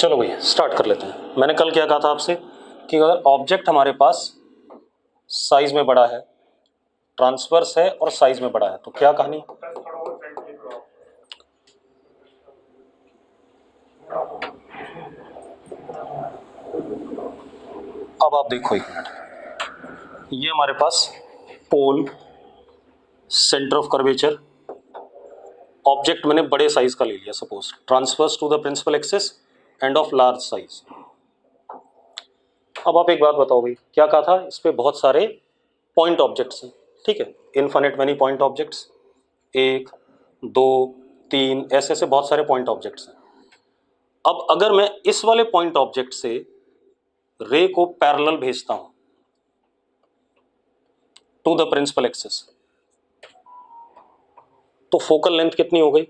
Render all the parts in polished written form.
चलो भैया स्टार्ट कर लेते हैं। मैंने कल क्या कहा था आपसे कि अगर ऑब्जेक्ट हमारे पास साइज में बड़ा है, ट्रांसवर्स है और साइज में बड़ा है तो क्या कहानी? अब आप देखो एक मिनट, ये हमारे पास pole, centre of curvature, object मैंने बड़े साइज का ले लिया, suppose transverse to the principal axis and of large size. अब आप एक बात बताओ भाई, क्या कहा था? इस पे बहुत सारे पॉइंट ऑब्जेक्ट्स हैं, ठीक है, इनफिनिट मैनी पॉइंट ऑब्जेक्ट्स, 1 2 3 ऐसे ऐसे बहुत सारे पॉइंट ऑब्जेक्ट्स हैं। अब अगर मैं इस वाले पॉइंट ऑब्जेक्ट से रे को पैरेलल भेजता हूं टू द प्रिंसिपल एक्सिस, तो फोकल लेंथ कितनी हो गई?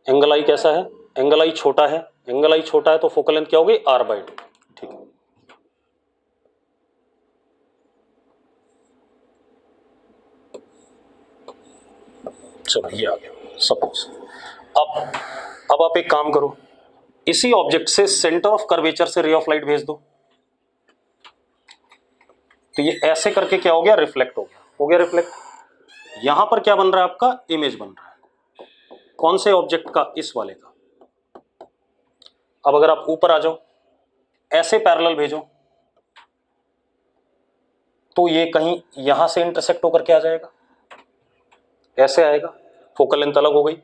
एंगल आई कैसा है? एंगल आई छोटा है, एंगल आई छोटा है तो फोकल लेंथ क्या हो गई? r/2। ठीक है, चलो ये आ गया सपोज। अब आप एक काम करो, इसी ऑब्जेक्ट से सेंटर ऑफ कर्वेचर से रे ऑफ लाइट भेज दो, तो ये ऐसे करके क्या हो गया? रिफ्लेक्ट हो गया, हो गया रिफ्लेक्ट। यहां पर क्या बन रहा है? आपका इमेज बन रहा है। कौन से ऑब्जेक्ट का? इस वाले का। अब अगर आप ऊपर आ जाओ, ऐसे पैरेलल भेजो, तो ये कहीं यहां से इंटरसेक्ट होकर के आ जाएगा, ऐसे आएगा, फोकल लेंथ अलग हो गई।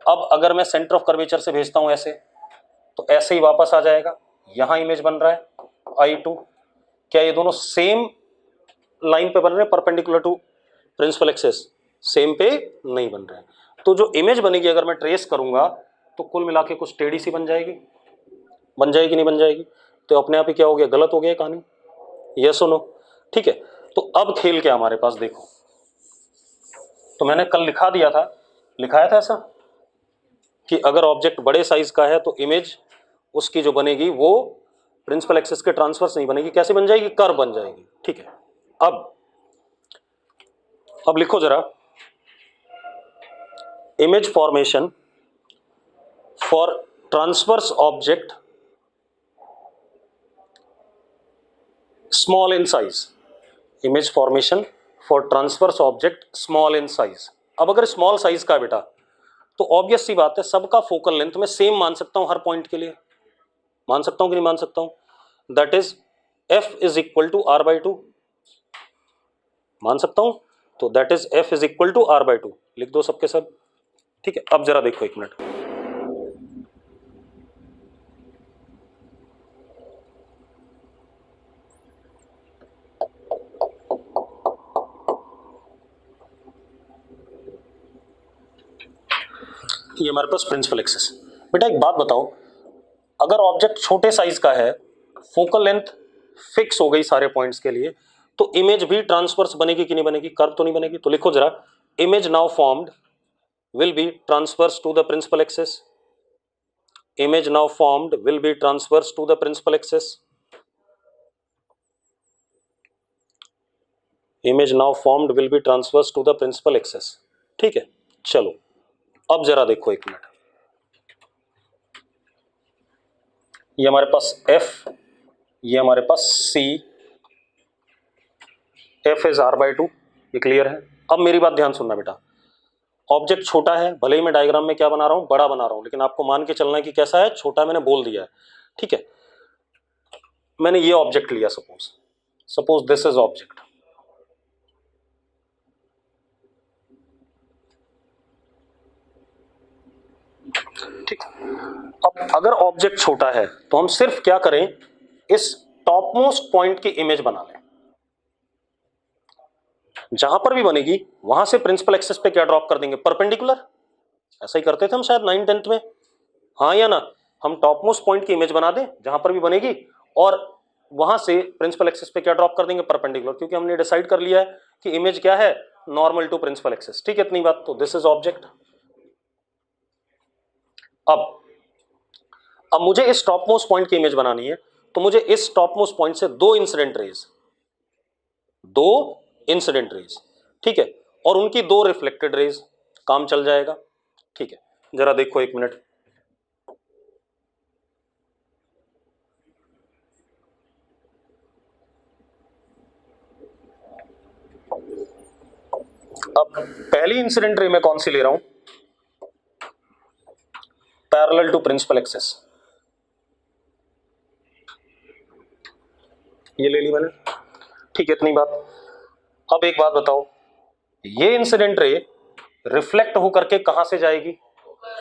अब अगर मैं सेंटर ऑफ कर्वेचर से भेजता हूं ऐसे, तो ऐसे ही वापस आ जाएगा, यहां इमेज बन रहा है I2। क्या ये दोनों सेम लाइन पे बन रहे हैं, perpendicular to principal axis? Same पे नहीं बन रहे हैं, तो जो इमेज बनेगी अगर मैं ट्रेस करूंगा तो कुल मिला के कुछ टेढ़ी सी बन जाएगी, बन जाएगी नहीं बन जाएगी? तो अपने आप ही क्या हो गया? गलत हो गया कहानी, ये सुनो, ठीक है। तो अब खेल क्या हमारे पास देखो, तो मैंने कल लिखा दिया था, लिखाया था ऐसा कि अगर ऑब्जेक्ट बड़े साइज का है तो इमेज उसकी जो बनेगी वो प्रिंसिपल एक्सिस के ट्रांसवर्स नहीं बनेगी, कैसे बन जाएगी? कर्व बन जाएगी, ठीक है। अब लिखो जरा, image formation for transverse object small in size. Image formation for transverse object small in size. अब अगर स्मॉल साइज का है बेटा, तो ऑब्वियस सी बात है सबका फोकल लेंथ मैं सेम मान सकता हूं हर पॉइंट के लिए, मान सकता हूं कि नहीं मान सकता हूं? That is f is equal to r/2, मान सकता हूं? तो that is f is equal to r/2, लिख दो सबके सब, ठीक है। अब जरा देखो एक मिनट, ये हमारे पास प्रिंसिपल एक्सिस। बेटा एक बात बताओ, अगर ऑब्जेक्ट छोटे साइज का है, फोकल लेंथ फिक्स हो गई सारे पॉइंट्स के लिए, तो इमेज भी ट्रांसवर्स बनेगी कि नहीं बनेगी? कर्व तो नहीं बनेगी। तो लिखो जरा, image now formed will be transverse to the principal axis. Image now formed will be transverse to the principal axis. Image now formed will be transverse to the principal axis. ठीक है, चलो अब जरा देखो एक मिनट, ये हमारे पास F, ये हमारे पास C, F is r/2, ये क्लियर है। अब मेरी बात ध्यान सुनना बेटा, ऑब्जेक्ट छोटा है, भले ही मैं डायग्राम में क्या बना रहा हूं? बड़ा बना रहा हूं, लेकिन आपको मान के चलना है कि कैसा है? छोटा, मैंने बोल दिया है, ठीक है। मैंने ये ऑब्जेक्ट लिया, सपोज दिस इज ऑब्जेक्ट, ठीक। अब अगर ऑब्जेक्ट छोटा है तो हम सिर्फ क्या करें, इस टॉप मोस्ट पॉइंट की इमेज बना लें, जहां पर भी बनेगी वहां से प्रिंसिपल एक्सिस पे क्या ड्रॉप कर देंगे? परपेंडिकुलर। ऐसा ही करते थे हम शायद 9th 10th में, हाँ या ना? हम टॉप मोस्ट पॉइंट की इमेज बना दें जहां पर भी बनेगी, और वहां से प्रिंसिपल एक्सिस पे क्या ड्रॉप कर देंगे? परपेंडिकुलर, क्योंकि हमने डिसाइड कर लिया है कि इमेज क्या है? नॉर्मल टू प्रिंसिपल एक्सिस, ठीक है। इतनी बात, तो दिस इज ऑब्जेक्ट। अब मुझे इस टॉप मोस्ट पॉइंट की इमेज बनानी है, तो मुझे इस टॉप मोस्ट पॉइंट से दो इंसिडेंट रेज, ठीक है, और उनकी दो रिफ्लेक्टेड रेज, काम चल जाएगा, ठीक है। जरा देखो एक मिनट, अब पहली इंसिडेंट रे मैं कौन सी ले रहा हूं, पैरेलल टू प्रिंसिपल एक्सिस, ये ले ली मैंने, ठीक है, इतनी बात। अब एक बात बताओ, ये इंसिडेंट रे रिफ्लेक्ट होकर के कहां से जाएगी,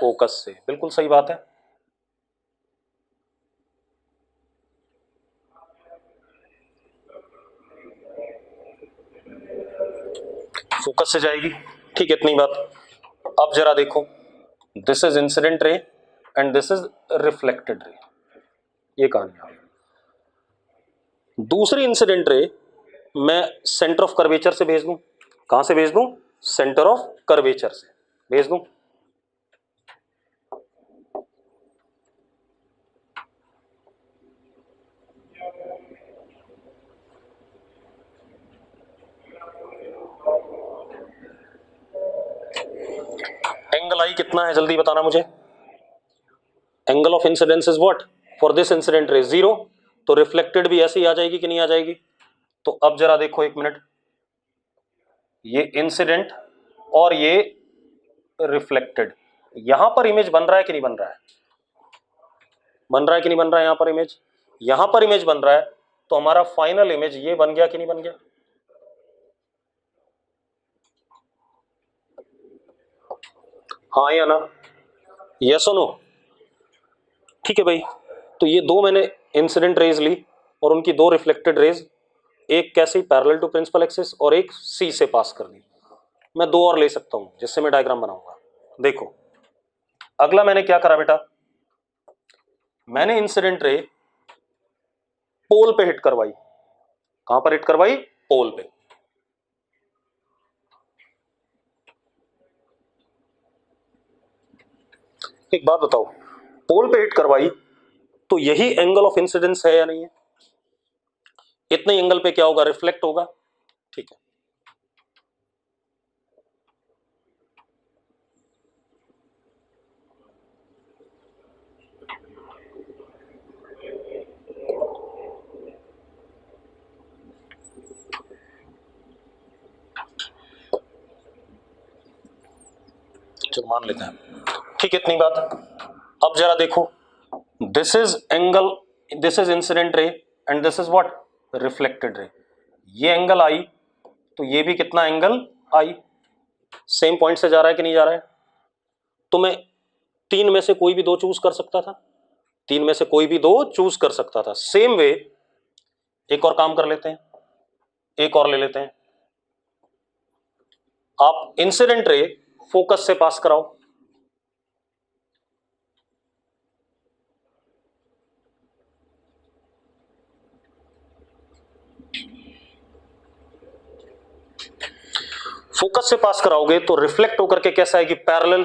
फोकस से, बिल्कुल सही बात है। फोकस से जाएगी, ठीक है, इतनी बात। अब जरा देखो, this is incident ray and this is reflected ray, ये कहानी आ गई। दूसरी इंसिडेंट रे मैं सेंटर ऑफ कर्वेचर से भेज दूं, कहां से भेज दूं, सेंटर ऑफ कर्वेचर से भेज दूं। एंगल आई कितना है, जल्दी बताना मुझे। Angle of incidence is what for this incident ray, 0, तो रिफ्लेक्टेड भी ऐसे ही आ जाएगी कि नहीं आ जाएगी। तो अब जरा देखो एक मिनट, ये इंसिडेंट और ये रिफ्लेक्टेड, यहां पर इमेज बन रहा है कि नहीं बन रहा है, बन रहा है कि नहीं बन रहा है, यहां पर इमेज, यहां पर इमेज बन रहा है, तो हमारा फाइनल इमेज ये बन गया कि नहीं बन गया। हाँ या ना, यस और नो, ठीक है भाई। तो ये दो मैंने इंसिडेंट रेज ली और उनकी दो रिफ्लेक्टेड रेज, एक कैसी पैरेलल टू प्रिंसिपल एक्सिस और एक सी से पास कर दी। मैं दो और ले सकता हूं जिससे मैं डायग्राम बनाऊंगा। देखो अगला मैंने क्या करा बेटा, मैंने इंसिडेंट रे पोल पे हिट करवाई, कहां पर हिट करवाई, पोल पे। एक बात बताओ, पोल पे हिट करवाई तो यही एंगल ऑफ इंसिडेंस है या नहीं है, इतने एंगल पे क्या होगा, रिफ्लेक्ट होगा, ठीक है। चलो मान लेते हैं, ठीक है, इतनी बात। अब जरा देखो, this is angle, this is incident ray and this is what, reflected ray. ये एंगल आई तो ये भी कितना एंगल आई, सेम पॉइंट से जा रहा है कि नहीं जा रहा है। तो मैं तीन में से कोई भी दो चूज कर सकता था, तीन में से कोई भी दो चूज कर सकता था। सेम वे एक और काम कर लेते हैं, एक और ले लेते हैं। आप इंसिडेंट रे फोकस से पास कराओ, फोकस से पास कराओगे तो रिफ्लेक्ट होकर के कैसा आएगी, पैरेलल।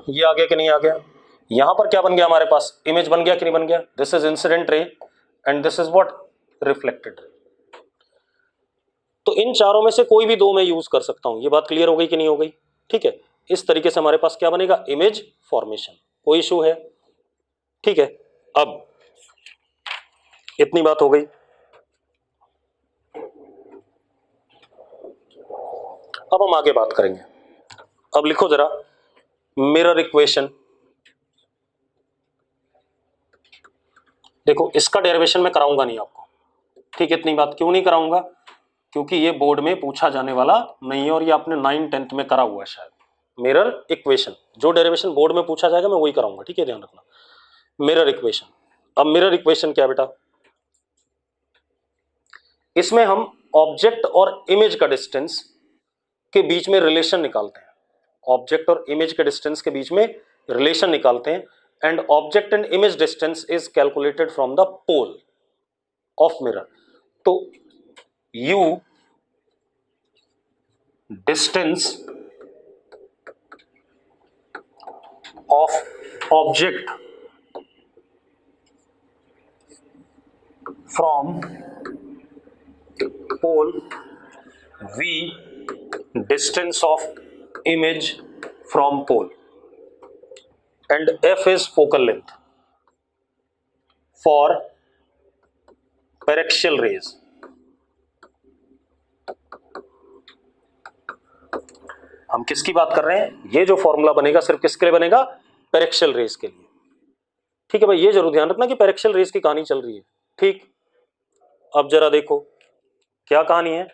ये आ गया कि नहीं आ गया, यहां पर क्या बन गया हमारे पास, इमेज बन गया कि नहीं बन गया। This is incident ray and this is what, reflected ray. तो इन चारों में से कोई भी दो मैं यूज कर सकता हूं, ये बात क्लियर हो गई कि नहीं हो गई, ठीक है। इस तरीके से हमारे पास क्या बनेगा, इमेज फॉर्मेशन, कोई इशू है, ठीक है। अब इतनी बात हो गई, अब हम आगे बात करेंगे। अब लिखो जरा मिरर इक्वेशन, देखो इसका डेरिवेशन मैं कराऊंगा नहीं आपको, ठीक है, इतनी बात। क्यों नहीं कराऊंगा, क्योंकि ये बोर्ड में पूछा जाने वाला नहीं है और ये आपने 9th-10th में करा हुआ है शायद। मिरर इक्वेशन, जो डेरिवेशन बोर्ड में पूछा जाएगा मैं वही कराऊंगा, ठीक है, ध्यान रखना। मिरर इक्वेशन, अब मिरर इक्वेशन क्या बेटा, इसमें हम ऑब्जेक्ट और इमेज का डिस्टेंस के बीच में रिलेशन निकालते हैं, ऑब्जेक्ट और इमेज के डिस्टेंस के बीच में रिलेशन निकालते हैं। And object and image distance is calculated from the pole of mirror. तो u distance of object from pole, v distance of image from pole, and f is focal length। For paraxial rays. हम किसकी बात कर रहे हैं? ये जो formula बनेगा सिर्फ किसके लिए बनेगा? पेरेक्शियल रेज के लिए। ठीक है भाई, ये जरूर ध्यान रखना कि पेरेक्शियल रेज की कहानी चल रही है। ठीक, अब जरा देखो क्या कहानी है।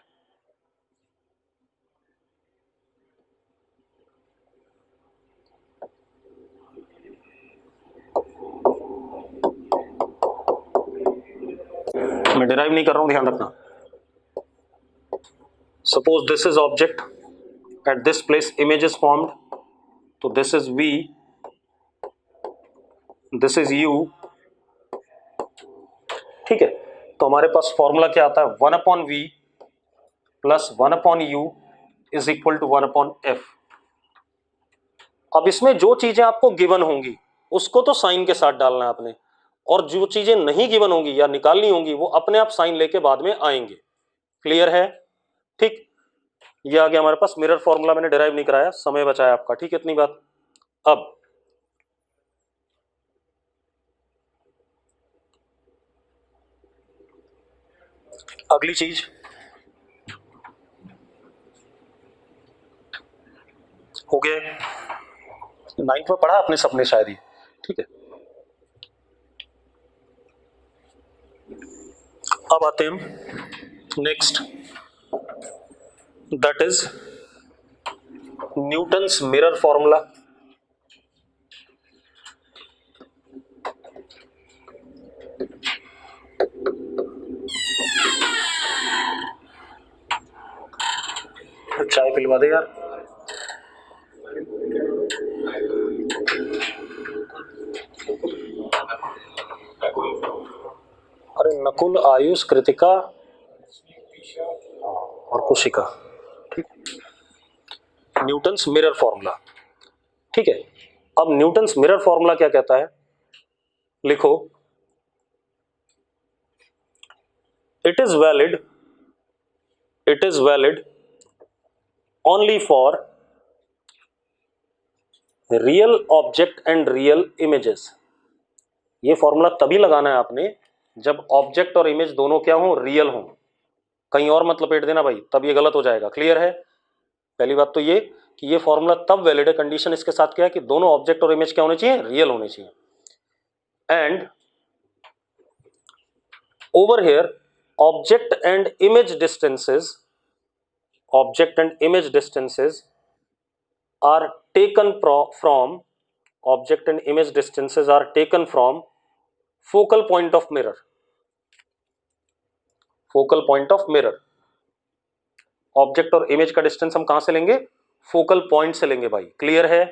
मैं डिराइव नहीं कर रहा हूं, ध्यान रखना। Suppose this is object, at this place image is formed, तो this is V, this is U। ठीक है, तो हमारे पास फॉर्मूला क्या आता है? 1/V plus 1/U is equal to 1/F। अब इसमें जो चीजें आपको गिवन होंगी उसको तो साइन के साथ डालना है आपने, और जो चीजें नहीं गिवन होंगी या निकालनी होंगी वो अपने आप साइन लेके बाद में आएंगे। क्लियर है? ठीक, ये आ गया हमारे पास मिरर फॉर्मूला। मैंने डिराइव नहीं कराया, समय बचाया आपका। ठीक है, इतनी बात। अब अगली चीज, हो गया 9th में पढ़ा आपने सबने शायद ही। ठीक है, अब आते हैं हम next, that is Newton's mirror formula. चाय पिलवा दे यार। अरे नकुल, आयुष, कृतिका और कुशिका। ठीक, न्यूटन्स मिरर फॉर्मूला। ठीक है, अब न्यूटन्स मिरर फॉर्मूला क्या कहता है? लिखो, it is valid only for real object and real images. ये फॉर्मूला तभी लगाना है आपने जब ऑब्जेक्ट और इमेज दोनों क्या हो? रियल हो। कहीं और मत लपेट देना भाई, तब ये गलत हो जाएगा। क्लियर है? पहली बात तो ये कि ये फॉर्मूला तब वैलिड है, कंडीशन इसके साथ क्या है कि दोनों ऑब्जेक्ट और इमेज क्या होने चाहिए? रियल होने चाहिए। And over here object and image distances are taken from object and image distances are taken from focal point of mirror। Object और इमेज का डिस्टेंस हम कहां से लेंगे? फोकल पॉइंट से लेंगे भाई। क्लियर है?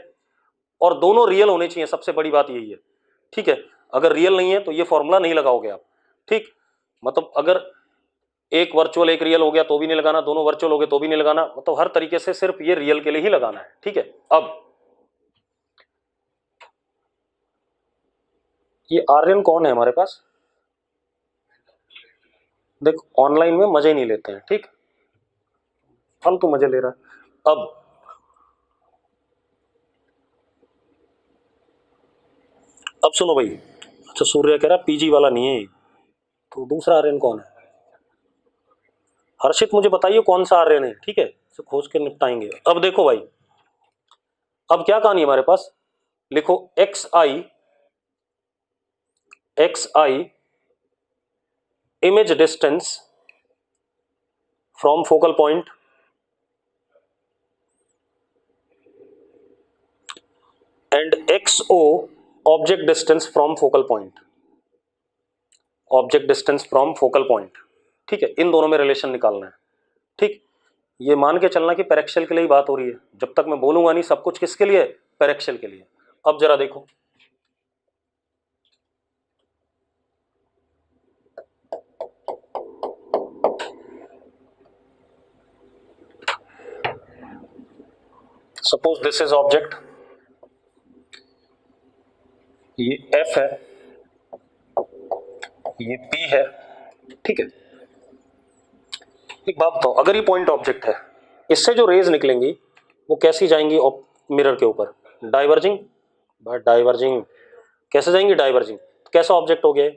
और दोनों रियल होने चाहिए, सबसे बड़ी बात यही है। ठीक है, अगर रियल नहीं है तो ये फॉर्मूला नहीं लगाओगे आप। ठीक, मतलब अगर एक वर्चुअल एक रियल हो गया तो भी नहीं लगाना, दोनों वर्चुअल हो गए तो भी नहीं लगाना, मतलब हर तरीके से सिर्फ ये रियल के लिए ही लगाना है। ठीक है, अब ये आर्यन कौन है हमारे पास? देख, ऑनलाइन में मजे नहीं लेते हैं। ठीक, फालतू मजे ले रहा है। अब सुनो भाई। अच्छा, सूर्य कह रहा पीजी वाला नहीं है, तो दूसरा आर्यन कौन है? हर्षित मुझे बताइए कौन सा आर्यन है। ठीक है, इसे खोज के निपटाएंगे। अब देखो भाई, अब क्या कहानी है हमारे पास? लिखो, x I image distance from focal point and XO object distance from focal point. ठीक है, इन दोनों में रिलेशन निकालना है। ठीक, ये मान के चलना कि पेरेक्शियल के लिए ही बात हो रही है। जब तक मैं बोलूंगा नहीं सब कुछ किसके लिए? पेरेक्शियल के लिए। अब जरा देखो, सपोज दिस इज ऑब्जेक्ट, ये F है, ये P है। ठीक है, एक बात बताओ, अगर ये पॉइंट ऑब्जेक्ट है, इससे जो रेज निकलेंगी वो कैसी जाएंगी मिरर के ऊपर? डाइवर्जिंग। कैसे जाएंगी? डाइवर्जिंग। कैसा ऑब्जेक्ट हो गया?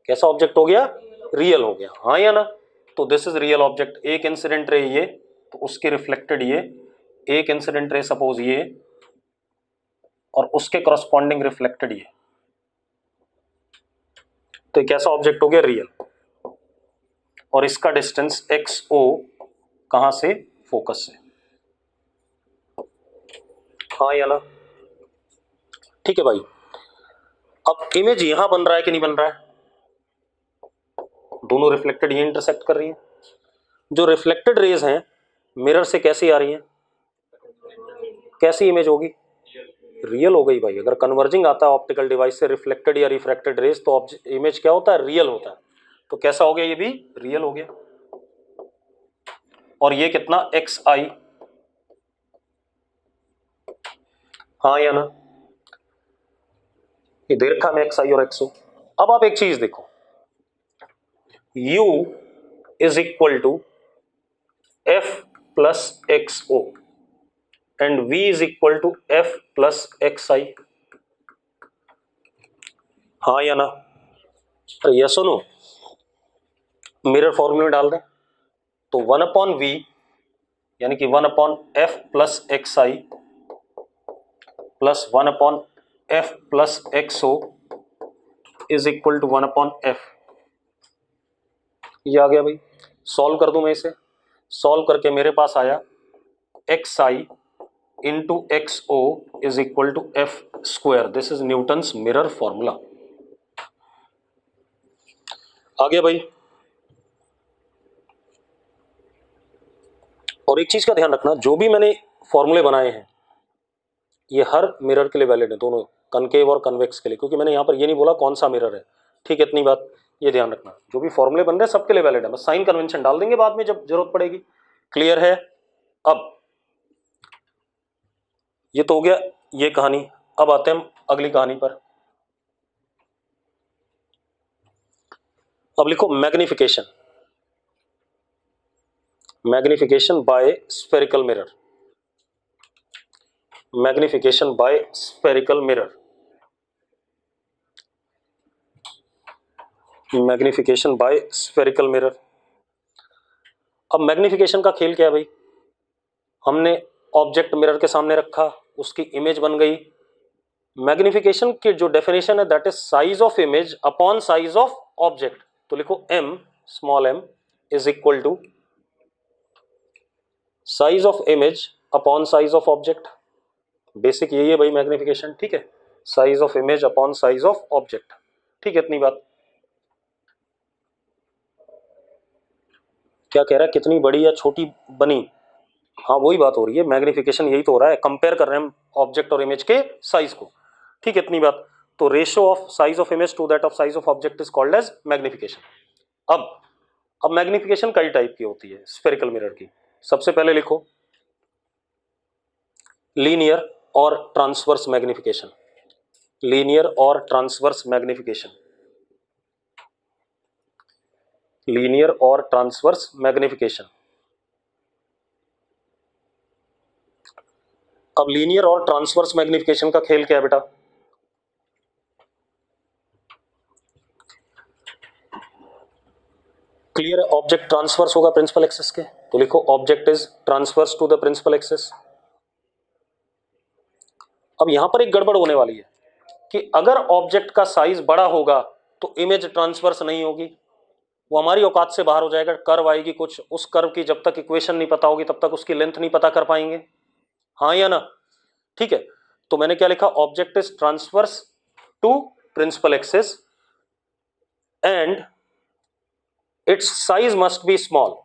कैसा ऑब्जेक्ट हो गया? रियल हो गया, हाँ या ना? तो दिस इज रियल ऑब्जेक्ट। एक इंसिडेंट रे ये, तो उसके रिफ्लेक्टेड ये, एक इंसिडेंट रे सपोज ये, और उसके करस्पॉन्डिंग रिफ्लेक्टेड ये, तो ये कैसा ऑब्जेक्ट हो गया? रियल। और इसका डिस्टेंस XO कहां से? फोकस से, हाँ या ना? ठीक है भाई। अब इमेज यहां बन रहा है कि नहीं बन रहा है? दोनों रिफ्लेक्टेड ये इंटरसेक्ट कर रही है। जो रिफ्लेक्टेड रेज हैं मिरर से कैसी आ रही हैं? कैसी इमेज होगी? रियल हो गई भाई। अगर कन्वर्जिंग आता है ऑप्टिकल डिवाइस से रिफ्लेक्टेड या रिफ्रैक्टेड रेज तो इमेज क्या होता है? रियल होता है। तो कैसा हो गया? ये भी रियल हो गया। और ये कितना? XI, हाँ या ना? ये दे रखा है XI और XO। अब आप एक चीज देखो, U is equal to F plus XO and V is equal to F plus XI, हाँ या ना? अरे यस और नो? मिरर फॉर्मूले में डाल दें तो 1/V यानी कि 1/F plus XI plus 1/F plus XO is equal to 1/F। ये आ गया भाई। सॉल्व कर दूं मैं इसे? सॉल्व करके मेरे पास आया XI into XO is equal to F square. This is Newton's mirror formula. आ गया भाई। और एक चीज का ध्यान रखना, जो भी मैंने फॉर्मूले बनाए हैं ये हर मिरर के लिए वैलिड है, दोनों कनकेव और कन्वेक्स के लिए, क्योंकि मैंने यहां पर ये नहीं बोला कौन सा मिरर है। ठीक है, इतनी बात ये ध्यान रखना, जो भी फॉर्मूले बन रहे हैं सबके लिए वैलिड है। बस साइन कन्वेंशन डाल देंगे बाद में जब जरूरत पड़ेगी। क्लियर है? अब ये तो हो गया ये कहानी। अब आते हैं हम अगली कहानी पर। अब लिखो magnification. Magnification by spherical mirror. Magnification by spherical mirror. Magnification by spherical mirror. अब मैग्निफिकेशन का खेल क्या है भाई? हमने ऑब्जेक्ट मिरर के सामने रखा, उसकी इमेज बन गई। मैग्निफिकेशन की जो डेफिनेशन है that is size of image upon size of object. तो लिखो m small m is equal to size of image upon size of object. Basic यही है भाई मैग्निफिकेशन। ठीक है, size of image upon size of object. ठीक है, इतनी बात। क्या कह रहा है? कितनी बड़ी या छोटी बनी? हाँ वही बात हो रही है, मैग्निफिकेशन यही तो हो रहा है, कंपेयर कर रहे हैं हम ऑब्जेक्ट और इमेज के साइज को। ठीक है, इतनी बात। तो ratio of size of image to that of size of object is called as magnification. अब मैग्निफिकेशन कई टाइप की होती है स्फेरिकल मिरर की। सबसे पहले लिखो लीनियर और ट्रांसवर्स मैग्निफिकेशन। लीनियर और ट्रांसवर्स मैग्निफिकेशन। लीनियर और ट्रांसवर्स मैग्निफिकेशन। अब लीनियर और ट्रांसवर्स मैग्निफिकेशन का खेल क्या है बेटा? क्लियर है? ऑब्जेक्ट ट्रांसवर्स होगा प्रिंसिपल एक्सिस के, तो लिखो object is transverse to the principal axis. अब यहां पर एक गड़बड़ होने वाली है कि अगर ऑब्जेक्ट का साइज बड़ा होगा तो इमेज ट्रांसवर्स नहीं होगी, वो हमारी औकात से बाहर हो जाएगा। कर्व आएगी कुछ, उस कर्व की जब तक इक्वेशन नहीं पता होगी तब तक उसकी लेंथ नहीं पता कर पाएंगे, हाँ या ना? ठीक है, तो मैंने क्या लिखा? Object is transverse to principal axis and its size must be small.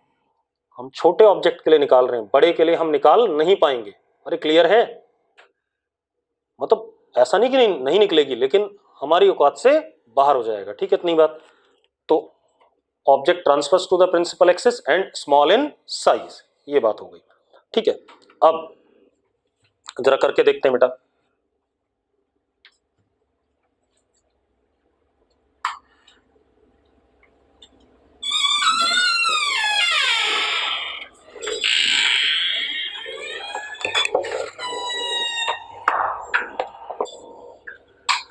हम छोटे ऑब्जेक्ट के लिए निकाल रहे हैं, बड़े के लिए हम निकाल नहीं पाएंगे। अरे क्लियर है? मतलब ऐसा नहीं कि नहीं निकलेगी, लेकिन हमारी औकात से बाहर हो जाएगा। ठीक है, इतनी बात। तो object transverse to the principal axis and small in size, ये बात हो गई। ठीक है, अब जरा करके देखते हैं बेटा।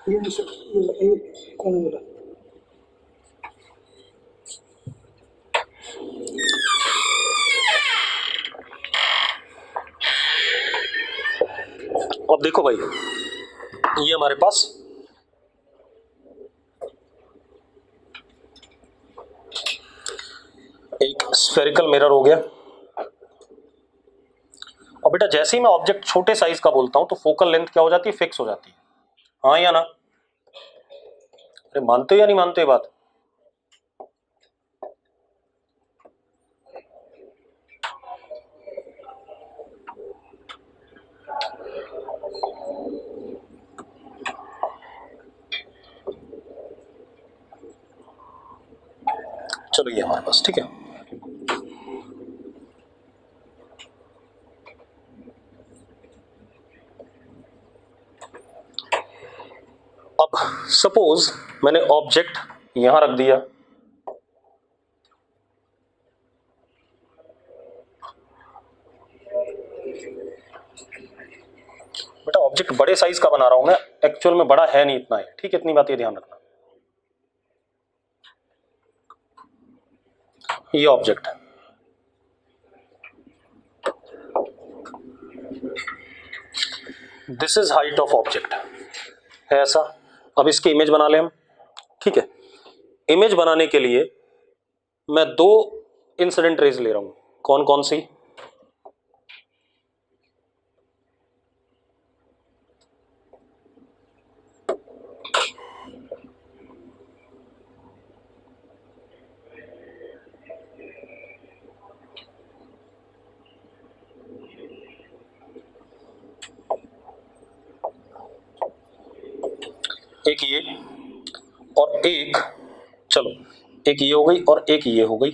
ये कौन बोला? देखो भाई, ये हमारे पास एक स्फेरिकल मिरर हो गया। और बेटा जैसे ही मैं ऑब्जेक्ट छोटे साइज का बोलता हूं तो फोकल लेंथ क्या हो जाती है, फिक्स हो जाती है। हाँ या ना? अरे मानते हो या नहीं मानते ये बात? चलो ये हमारे पास ठीक है। अब सपोज मैंने ऑब्जेक्ट यहां रख दिया, बेटा ऑब्जेक्ट बड़े साइज का बना रहा हूं मैं, एक्चुअल में बड़ा है नहीं इतना है, ठीक है, इतनी बात ये ध्यान रखना। ये ऑब्जेक्ट है, this is height of object है ऐसा। अब इसकी इमेज बना ले हम, ठीक है। इमेज बनाने के लिए मैं दो इंसिडेंट रेज ले रहा हूं, कौन कौन सी? एक ये और एक, चलो एक ये हो गई और एक ये हो गई।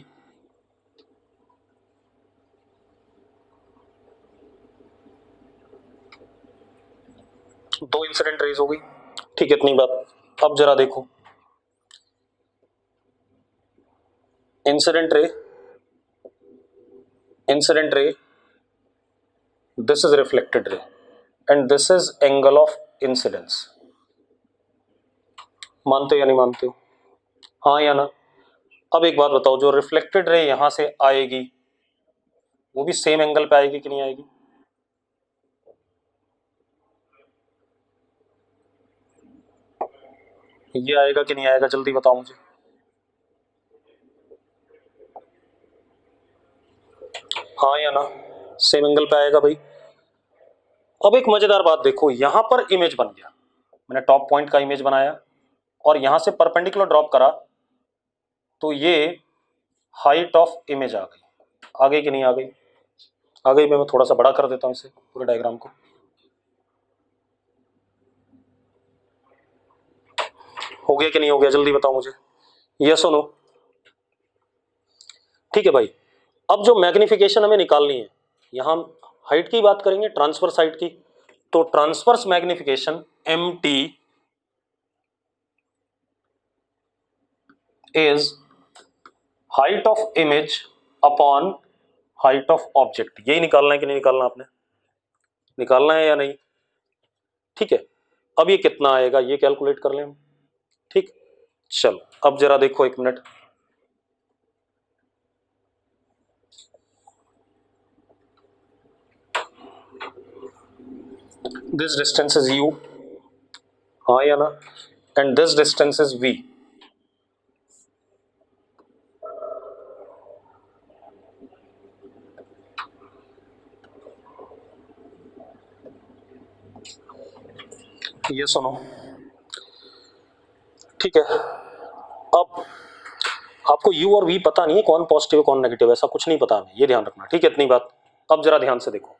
दो इंसिडेंट रेज हो गई, ठीक है, इतनी बात। अब जरा देखो, incident ray, incident ray, this is reflected ray and this is angle of incidence. मानते हो या नहीं मानते हो? हाँ या ना? अब एक बात बताओ, जो रिफ्लेक्टेड रे यहां से आएगी वो भी सेम एंगल पे आएगी कि नहीं आएगी? ये आएगा कि नहीं आएगा, जल्दी बताओ मुझे। हाँ या ना? सेम एंगल पे आएगा भाई। अब एक मजेदार बात देखो, यहां पर इमेज बन गया, मैंने टॉप पॉइंट का इमेज बनाया और यहां से परपेंडिकुलर ड्रॉप करा तो ये हाइट ऑफ इमेज आ गई कि नहीं आ गई? आ गई। मैं थोड़ा सा बड़ा कर देता हूं इसे, पूरे डायग्राम को। हो गया कि नहीं हो गया, जल्दी बताओ मुझे, यस और नो? ठीक है भाई। अब जो मैग्निफिकेशन हमें निकालनी है, यहां हम हाइट की बात करेंगे, ट्रांसवर्स हाइट की, तो transverse magnification MT is height of image upon height of object. यही निकालना है कि नहीं निकालना? आपने निकालना है या नहीं? ठीक है। अब ये कितना आएगा ये कैलकुलेट कर लें हम, ठीक। चलो अब जरा देखो, एक minute, this distance is u, हाँ या ना? And this distance is v। ये सुनो, ठीक है। अब आपको u और v पता नहीं है, कौन पॉजिटिव है कौन नेगेटिव है, ऐसा कुछ नहीं पता हमें, ये ध्यान रखना, ठीक है, इतनी बात। अब जरा ध्यान से देखो,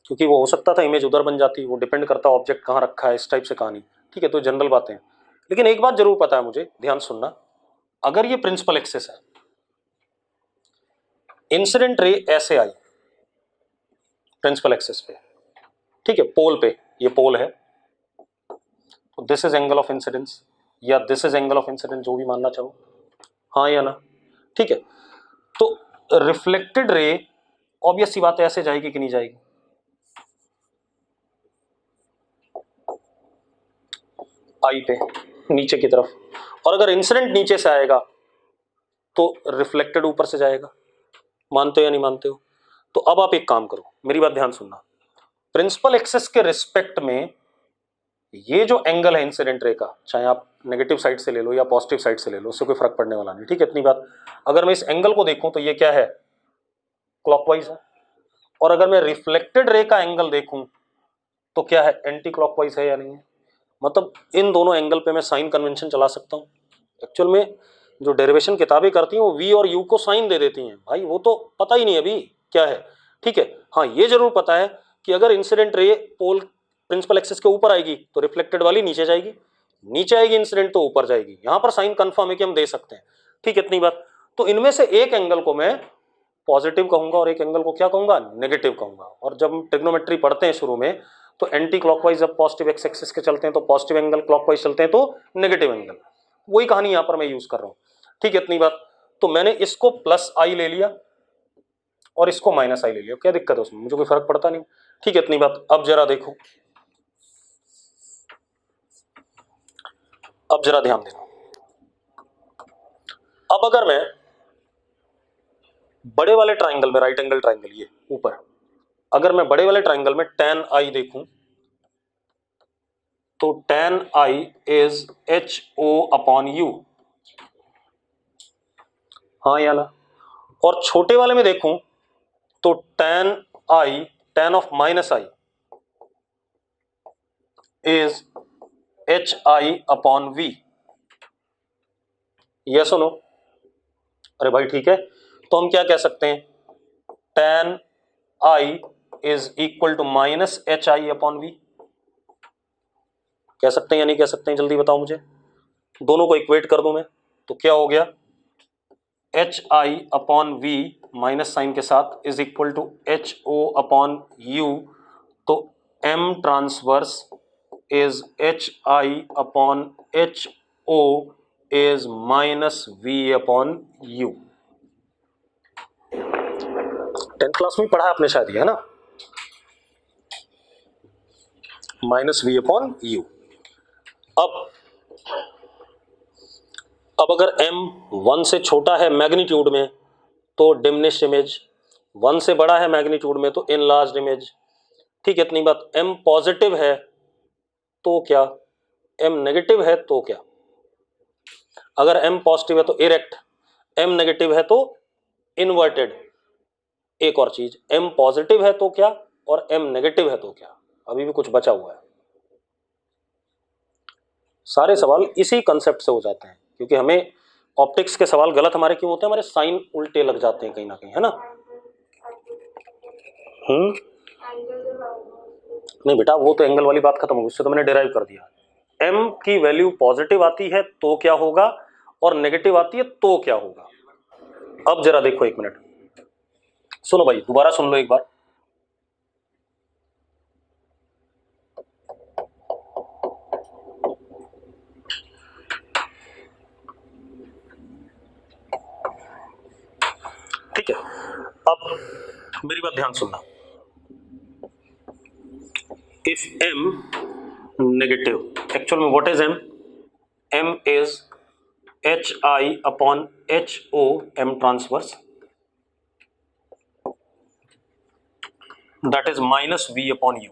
क्योंकि वो हो सकता था इमेज उधर बन जाती, वो डिपेंड करता ऑब्जेक्ट कहाँ रखा है, इस टाइप से कहानी, ठीक है, तो जनरल बातें। लेकिन एक बात जरूर पता है मुझे, ध्यान सुनना, अगर ये प्रिंसिपल एक्सिस है, इंसिडेंट रे ऐसे आई प्रिंसिपल एक्सिस पे, ठीक है, पोल पे, ये पोल है, तो this is angle of incidence या this is angle of incidence, जो भी मानना चाहो, हाँ या ना? ठीक है। तो रिफ्लेक्टेड रे ऑब्वियस सी बात है ऐसे जाएगी कि नहीं जाएगी? आई पे, नीचे की तरफ। और अगर इंसिडेंट नीचे से आएगा तो रिफ्लेक्टेड ऊपर से जाएगा। मानते हो या नहीं मानते हो? तो अब आप एक काम करो, मेरी बात ध्यान सुनना, प्रिंसिपल एक्सिस के रिस्पेक्ट में ये जो एंगल है इंसिडेंट रे का, चाहे आप नेगेटिव साइड से ले लो या पॉजिटिव साइड से ले लो, उससे कोई फर्क पड़ने वाला नहीं, ठीक है। इतनी बात। अगर मैं इस एंगल को देखूं तो ये क्या है, क्लॉकवाइज है। और अगर मैं रिफ्लेक्टेड रे का एंगल देखूं तो क्या है, एंटी क्लॉकवाइज है या नहीं है। मतलब इन दोनों एंगल पे मैं साइन कन्वेंशन चला सकता हूं। एक्चुअल में जो डेरिवेशन किताबें करती हैं वो वी और यू को साइन दे देती हैं, भाई वो तो पता ही नहीं अभी क्या है, ठीक है। हाँ ये जरूर पता है कि अगर इंसिडेंट रे पोल प्रिंसिपल एक्सिस के ऊपर आएगी तो रिफ्लेक्टेड वाली नीचे जाएगी, नीचे आएगी इंसिडेंट तो ऊपर जाएगी। यहां पर साइन कंफर्म है कि हम दे सकते हैं, ठीक है। इतनी बात। तो इनमें से एक एंगल को मैं पॉजिटिव कहूंगा और एक एंगल को क्या कहूंगा, नेगेटिव कहूंगा। और जब हम ट्रिग्नोमेट्री पढ़ते हैं शुरू में तो एंटी क्लॉकवाइज जब पॉजिटिव एक्स एक्सिस के चलते हैं तो पॉजिटिव एंगल, क्लॉकवाइज चलते हैं तो नेगेटिव एंगल। वही कहानी यहां पर मैं यूज कर रहा हूं, ठीक है। इतनी बात। तो मैंने इसको प्लस आई ले लिया और इसको माइनस आई ले लिया, क्या दिक्कत है उसमें, मुझे कोई फर्क पड़ता नहीं, ठीक है। इतनी बात। अब जरा देखो, अब जरा ध्यान देना। अब अगर मैं बड़े वाले ट्राइंगल में, राइट एंगल ट्राइंगल ये ऊपर, अगर मैं बड़े वाले ट्राइंगल में tan i देखूं तो tan i is HO upon U, हाँ या ना। और छोटे वाले में देखूं तो tan i, tan of minus i is HI upon V, yes और नो। अरे भाई ठीक है, तो हम क्या कह सकते हैं, tan i is equal to minus HI upon V, कह सकते हैं या नहीं कह सकते हैं, जल्दी बताओ मुझे। दोनों को इक्वेट कर दूं मैं तो क्या हो गया, HI upon V minus sign के साथ is equal to HO upon U, तो M transverse is HI upon HO is minus V upon U। 10th class में पढ़ा आपने शायद, है ना, माइनस V अपॉन U। अब अगर m 1 से छोटा है मैग्नीट्यूड में तो डिमिनिश्ड इमेज, 1 से बड़ा है मैग्नीट्यूड में तो इनलार्ज्ड इमेज, ठीक है। इतनी बात। m पॉजिटिव है तो क्या, m नेगेटिव है तो क्या, अगर m पॉजिटिव है तो इरेक्ट, m नेगेटिव है तो इन्वर्टेड। एक और चीज, m पॉजिटिव है तो क्या और m नेगेटिव है तो क्या, अभी भी कुछ बचा हुआ है। सारे सवाल इसी कंसेप्ट से हो जाते हैं, क्योंकि हमें ऑप्टिक्स के सवाल गलत हमारे क्यों होते हैं, हमारे साइन उल्टे लग जाते हैं कहीं ना कहीं, है ना। नहीं बेटा, वो तो एंगल वाली बात खत्म होगी, उससे तो मैंने डिराइव कर दिया। m की वैल्यू पॉजिटिव आती है तो क्या होगा और नेगेटिव आती है तो क्या होगा। अब जरा देखो, एक मिनट सुनो भाई, दोबारा सुन लो एक बार। ठीक है, अब मेरी बात ध्यान सुनना। इफ m नेगेटिव, एक्चुअल में what is m, m is HI upon HO, m transverse, that is minus V upon U,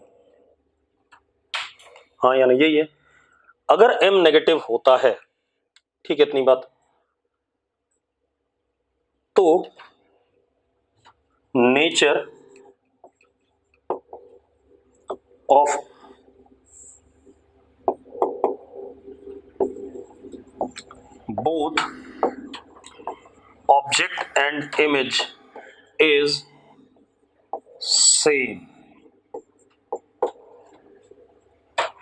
हाँ या नहीं, यही है। अगर m नेगेटिव होता है, ठीक है, इतनी बात, तो nature of both object and image is same।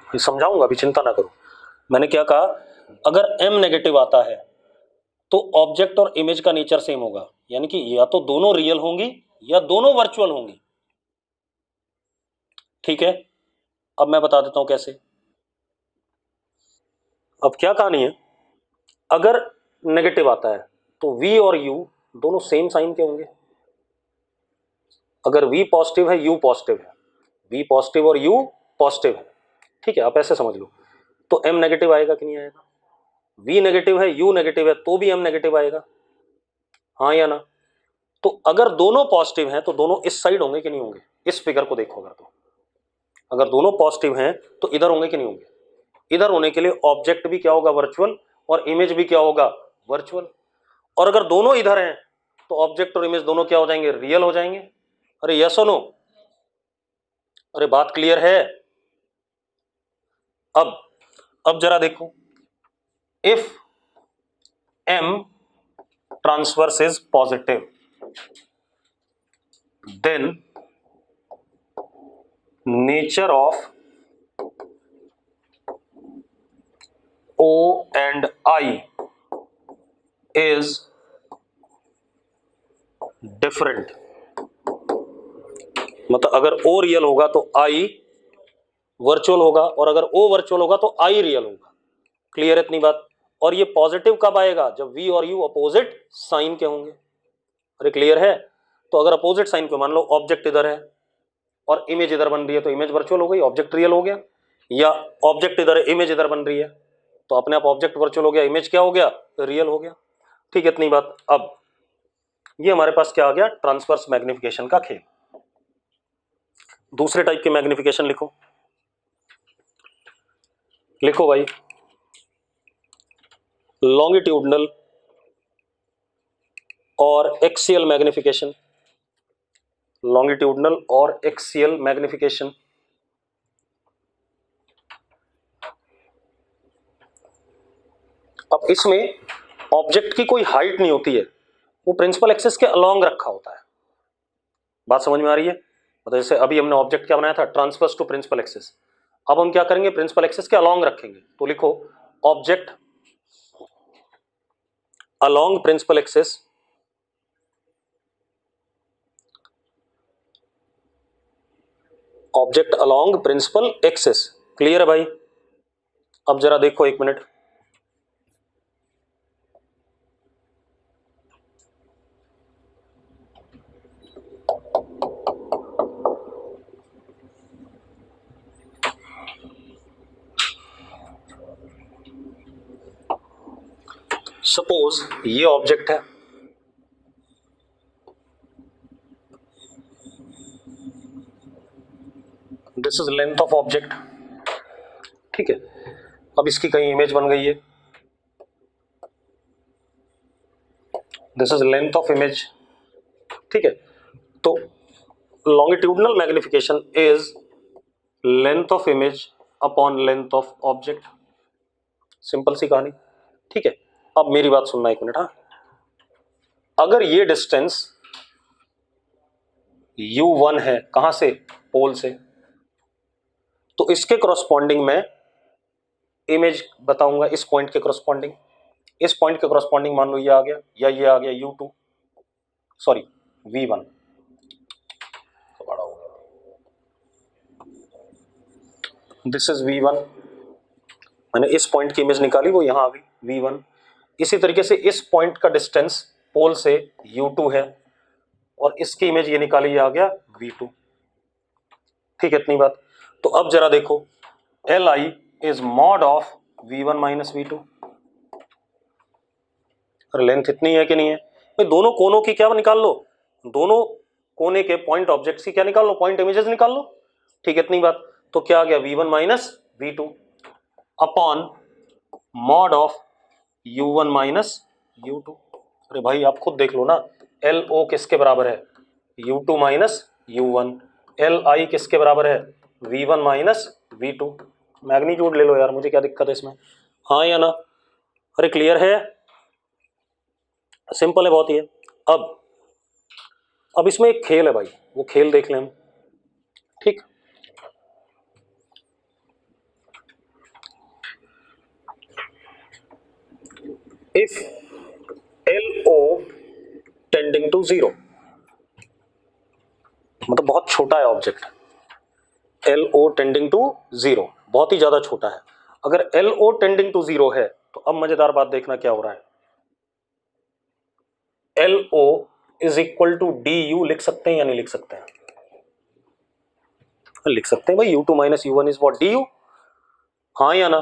ये समझाऊंगा, अभी चिंता ना करो। मैंने क्या कहा, अगर m नेगेटिव आता है तो ऑब्जेक्ट और इमेज का नेचर सेम होगा, यानी कि या तो दोनों रियल होंगी या दोनों वर्चुअल होंगी, ठीक है। अब मैं बता देता हूं कैसे। अब क्या कहानी है, अगर नेगेटिव आता है तो V और U दोनों सेम साइन के होंगे। अगर V पॉजिटिव है, U पॉजिटिव है, V पॉजिटिव और U पॉजिटिव है, ठीक है, आप ऐसे समझ लो, तो M नेगेटिव आएगा कि नहीं आएगा। V नेगेटिव है, U नेगेटिव है, तो भी M नेगेटिव आएगा, हाँ या ना। तो अगर दोनों पॉजिटिव हैं तो दोनों इस साइड होंगे कि नहीं होंगे, इस फिगर को देखो अगर, तो अगर दोनों पॉजिटिव हैं तो इधर होंगे कि नहीं होंगे? इधर होने के लिए ऑब्जेक्ट भी क्या होगा? वर्चुअल, और इमेज भी क्या होगा? वर्चुअल। और अगर दोनों इधर हैं तो ऑब्जेक्ट और इमेज दोनों क्या हो जाएंगे? रियल हो जाएंगे। अरे यस और नो? अरे बात क्लियर है? अब जरा देखो, if m transverse is positive, then nature of O and I is different. मतलब अगर O रियल होगा तो I वर्चुअल होगा, और अगर O वर्चुअल होगा तो I रियल होगा। क्लियर है इतनी बात? और ये पॉजिटिव कब आएगा? जब V और U अपोजिट साइन के होंगे। अरे क्लियर है? तो अगर अपोजिट साइन पे मान लो ऑब्जेक्ट इधर है और इमेज इधर बन रही है तो इमेज वर्चुअल हो गई, ऑब्जेक्ट रियल हो गया। या ऑब्जेक्ट इधर है, इमेज इधर बन रही है तो अपने आप ऑब्जेक्ट वर्चुअल हो गया, इमेज क्या हो गया? रियल हो गया। ठीक है इतनी बात। अब ये हमारे पास क्या आ गया? ट्रांसवर्स मैग्निफिकेशन का खेल। दूसरे टाइप के मैग्निफिकेशन लिखो, लिखो भाई, लॉन्गिट्यूडनल और एक्सियल मैग्निफिकेशन। लॉन्गिट्यूडनल और एक्सियल मैग्निफिकेशन। अब इसमें ऑब्जेक्ट की कोई हाइट नहीं होती है, वो प्रिंसिपल एक्सिस के अलोंग रखा होता है। बात समझ में आ रही है? मतलब जैसे अभी हमने ऑब्जेक्ट क्या बनाया था? Transverse to principal axis. अब हम क्या करेंगे? प्रिंसिपल एक्सिस के अलोंग रखेंगे। तो लिखो, object along principal axis object along principal axis. Clear है भाई? अब जरा देखो एक मिनट, सपोज ये ऑब्जेक्ट है, this is length of object. ठीक है, अब इसकी कहीं इमेज बन गई है, this is length of image. ठीक है, तो longitudinal magnification is length of image upon length of object. Simple सी कहानी। ठीक है, अब मेरी बात सुनना एक मिनट। हाँ, अगर ये डिस्टेंस u1 है, कहां से? पोल से, तो इसके करस्पॉन्डिंग में इमेज बताऊंगा, इस पॉइंट के करस्पॉन्डिंग। इस पॉइंट के करस्पॉन्डिंग मान लो ये आ गया, या ये आ गया u2, सॉरी v1। तो बड़ा हो गया, दिस इज v1। मैंने इस पॉइंट की इमेज निकाली, वो यहां आ गई v1। इसी तरीके से इस पॉइंट का डिस्टेंस पोल से u2 है, और इसकी इमेज ये निकाली, ये आ गया v2। ठीक है इतनी बात। तो अब जरा देखो, Li is mod of v1 minus v2। Length इतनी है कि नहीं है भाई? दोनों कोनों की क्या निकाल लो, दोनों कोने के पॉइंट ऑब्जेक्ट्स की क्या निकाल लो? पॉइंट इमेजेस निकाल लो। ठीक है इतनी बात। तो क्या आ गया? v1 minus v2 upon mod of u1 minus u2। अरे भाई आप खुद देख लो ना, LO किसके बराबर है? u2 minus u1। Li किसके बराबर है? v1 minus v2। मैग्नीट्यूड ले लो यार, मुझे क्या दिक्कत है इसमें? हाँ या ना? अरे क्लियर है? सिंपल है बहुत ही है। अब इसमें एक खेल है भाई, वो खेल देख लें हम। ठीक, इफ LO टेंडिंग टू 0, मतलब बहुत छोटा है ऑब्जेक्ट, LO टेंडिंग टू 0 बहुत ही ज्यादा छोटा है। अगर LO टेंडिंग टू 0 है तो अब मजेदार बात देखना क्या हो रहा है। LO is equal to DU लिख सकते हैं या नहीं लिख सकते हैं? लिख सकते हैं भाई, U2 minus U1 is what? DU। हाँ या ना?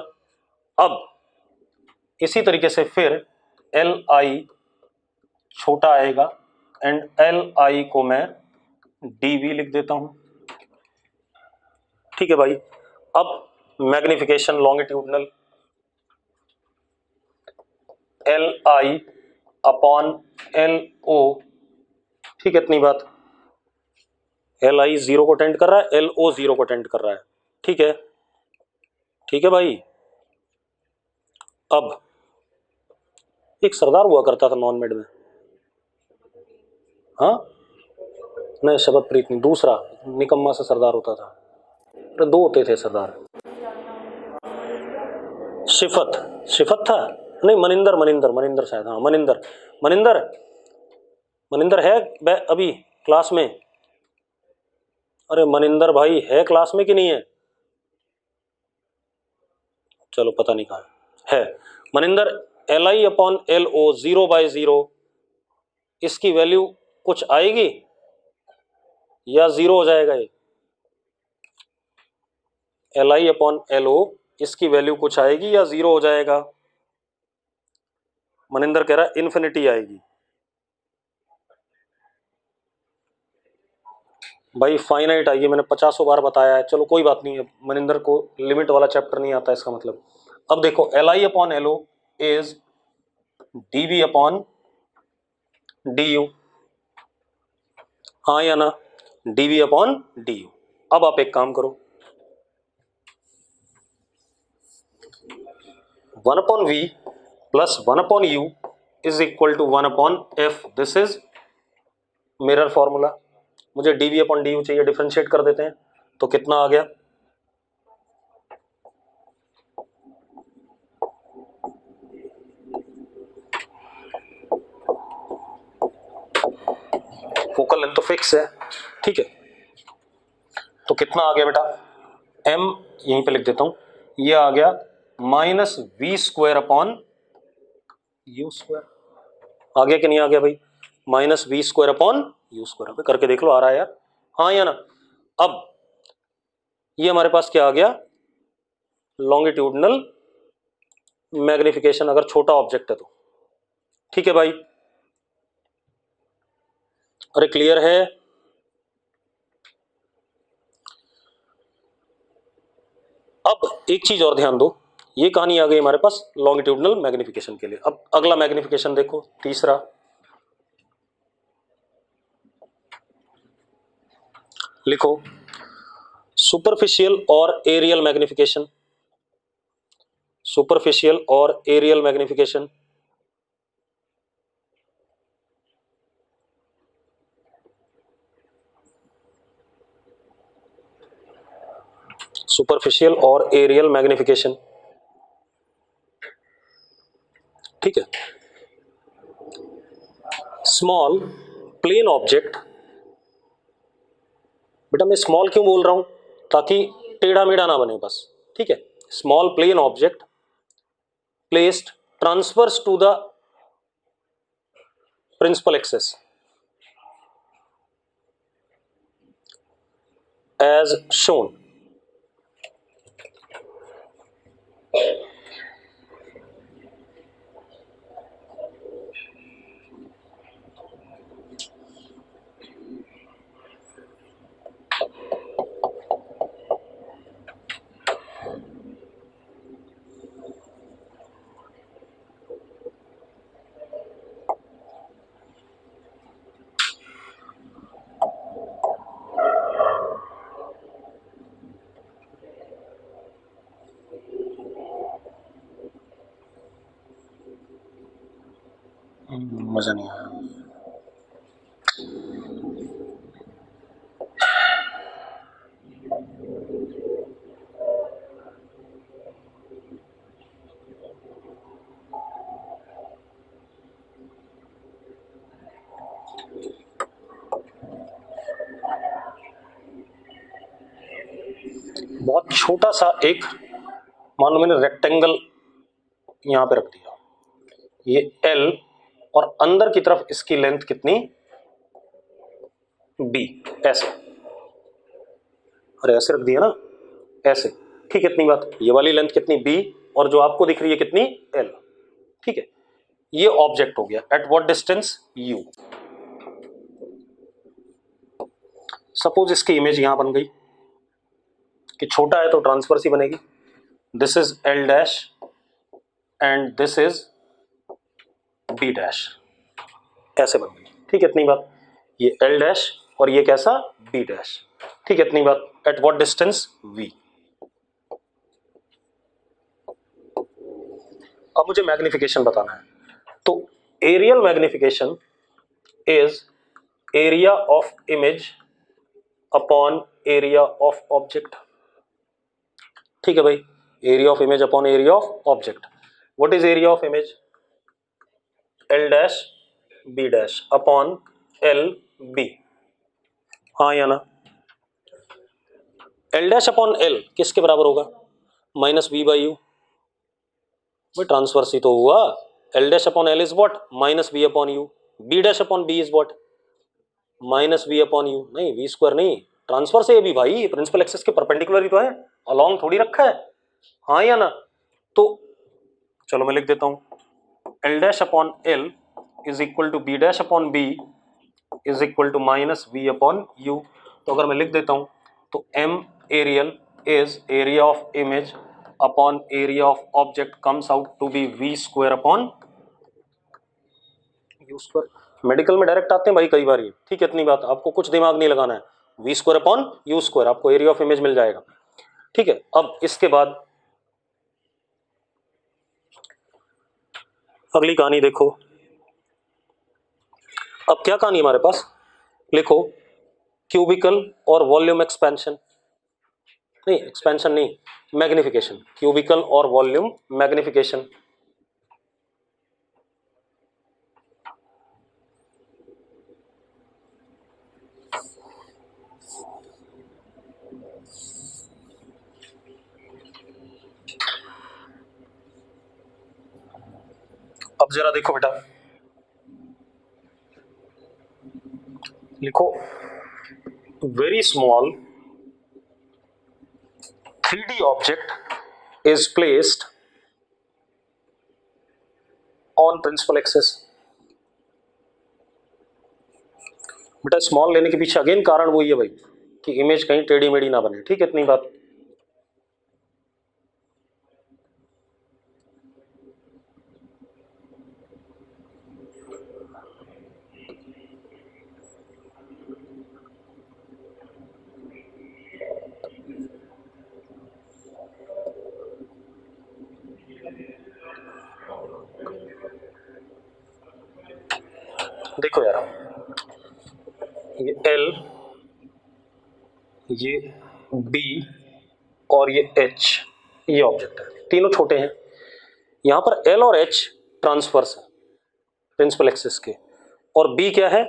अब इसी तरीके से फिर Li छोटा आएगा, एंड Li को मैं DV लिख देता हूं। ठीक है भाई। अब magnification longitudinal L I upon L O, ठीक है, इतनी बात। एल आई 0 को टेंड कर रहा है, एल ओ 0 को टेंड कर रहा है, ठीक है, ठीक है भाई। अब एक सरदार हुआ करता था नॉन मेड में, हाँ नहीं शबद प्रीत नहीं, दूसरा निकम्मा से सरदार होता था, अरे दो होते थे सरदार। शिफत, शिफत था नहीं, मनिंदर, मनिंदर, मनिंदर शायद, हाँ मनिंदर, मनिंदर, मनिंदर है अभी क्लास में? अरे मनिंदर भाई है क्लास में कि नहीं है? चलो पता नहीं कहाँ है Maninder. L I upon L O 0/0, इसकी वैल्यू कुछ आएगी या 0 हो जाएगा? ये L I upon L O, इसकी वैल्यू कुछ आएगी या 0 हो जाएगा? मनिंदर कह रहा है इन्फिनिटी आएगी। भाई फाइनाइट आएगी, मैंने 50 बार बताया है। चलो कोई बात नहीं है, मनिंदर को लिमिट वाला चैप्टर नहीं आता इसका मतलब। अब देखो L I upon L O is D V upon D U, हाँ या ना? D V upon D U. अब आप एक काम करो, 1 upon V plus 1 upon U is equal to 1 upon F. This is mirror formula. मुझे D V upon D U चाहिए, डिफरेंशिएट कर देते हैं, तो कितना आ गया? फोकल लेंथ तो फिक्स है, ठीक है, तो कितना आ गया बेटा? m यहीं पे लिख देता हूं, ये आ गया minus V square upon U square. आ गया कि नहीं आ गया भाई? Minus V square upon U square. करके देख लो आ रहा है यार, हाँ या ना? अब ये हमारे पास क्या आ गया? लॉन्गिट्यूडनल मैग्निफिकेशन, अगर छोटा ऑब्जेक्ट है तो, ठीक है भाई। अरे क्लियर है? अब एक चीज और ध्यान दो, ये कहानी आ गई हमारे पास लॉन्गिट्यूडनल मैग्निफिकेशन के लिए। अब अगला मैग्निफिकेशन देखो, तीसरा, लिखो सुपरफिशियल और एरियल मैग्निफिकेशन। सुपरफिशियल और एरियल मैग्निफिकेशन, सुपरफिशियल और एरियल मैग्निफिकेशन, ठीक है। स्मॉल प्लेन ऑब्जेक्ट, बेटा मैं स्मॉल क्यों बोल रहा हूं? ताकि टेढ़ा मेढ़ा ना बने बस, ठीक है। Small plane object placed transverse to the principal axis as shown। मजा नहीं आया। बहुत छोटा सा एक, मान लो मैंने रेक्टेंगल यहां पे रख दिया, ये L और अंदर की तरफ इसकी लेंथ कितनी? B, ऐसे। अरे ऐसे रख दिया ना, ऐसे, ठीक है। इतनी बात, ये वाली लेंथ कितनी? B, और जो आपको दिख रही है कितनी? L, ठीक है। ये ऑब्जेक्ट हो गया eight what distance? U। Suppose इसकी इमेज यहां बन गई, कि छोटा है तो ट्रांसवर्स ही बनेगी, this is L dash and this is B dash, ऐसे बन गई। ठीक है, इतनी बात, ये एल डैश और ये कैसा बी डैश। ठीक है, इतनी बात। At what distance v। अब मुझे मैग्निफिकेशन बताना है, तो areal magnification is area of image upon area of object. ठीक है भाई, area of image upon area of object. What is area of image? L dash B dash upon L B, हाँ या ना? एल डैश अपॉन एल किसके बराबर होगा? Minus B by U. भाई ट्रांसवर्स ही तो हुआ। L dash upon L is what? Minus B upon U. B dash upon B is what? Minus B upon U. नहीं, वी स्क्वायर नहीं, transverse है ये भी भाई, प्रिंसिपल एक्सिस के परपेंडिकुलर ही तो है, अलॉन्ग थोड़ी रखा है, हाँ या ना? तो चलो मैं लिख देता हूं, L dash upon L is equal to B dash upon B is equal to minus V upon U. तो अगर मैं लिख देता हूं तो M areal is area of image upon area of object comes out to be V square upon U square. Medical में direct आते हैं भाई कई बार ये। ठीक है, इतनी बात, आपको कुछ दिमाग नहीं लगाना है, V square upon U square, आपको एरिया ऑफ इमेज मिल जाएगा। ठीक है, अब इसके बाद अगली कहानी देखो। अब क्या कहानी हमारे पास, लिखो, क्यूबिकल और वॉल्यूम एक्सपेंशन, नहीं एक्सपेंशन नहीं, मैग्निफिकेशन, क्यूबिकल और वॉल्यूम मैग्निफिकेशन। अब जरा देखो बेटा, लिखो very small 3D object is placed on principal axis. बेटा स्मॉल लेने के पीछे अगेन कारण वही है भाई कि इमेज कहीं टेढ़ी मेढ़ी ना बने। ठीक है, इतनी बात। देखो यार, ये L, ये B और ये H, ये ऑब्जेक्ट है, तीनों छोटे हैं। यहां पर L और H ट्रांसवर्स है प्रिंसिपल एक्सिस के, और B क्या है?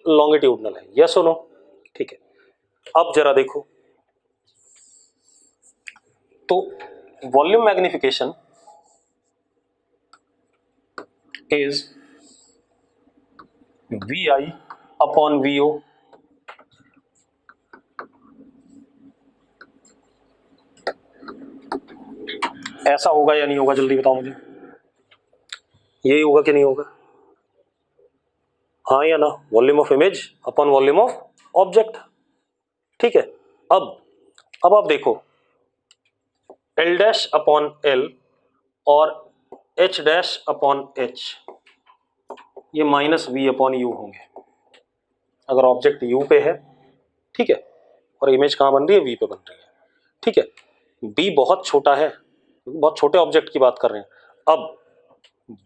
लॉन्गिट्यूडनल है। यस और नो? ठीक है, अब जरा देखो, तो volume magnification is VI upon VO। ऐसा होगा या नहीं होगा, जल्दी बताओ मुझे, यही होगा कि नहीं होगा? हाँ या ना? Volume of image upon volume of object. ठीक है, अब आप देखो, एल डैश अपॉन एल और एच डैश अपॉन एच, ये माइनस वी अपॉन यू होंगे अगर ऑब्जेक्ट यू पे है। ठीक है, और इमेज कहाँ बन रही है? वी पे बन रही है। ठीक है, बी बहुत छोटा है, बहुत छोटे ऑब्जेक्ट की बात कर रहे हैं। अब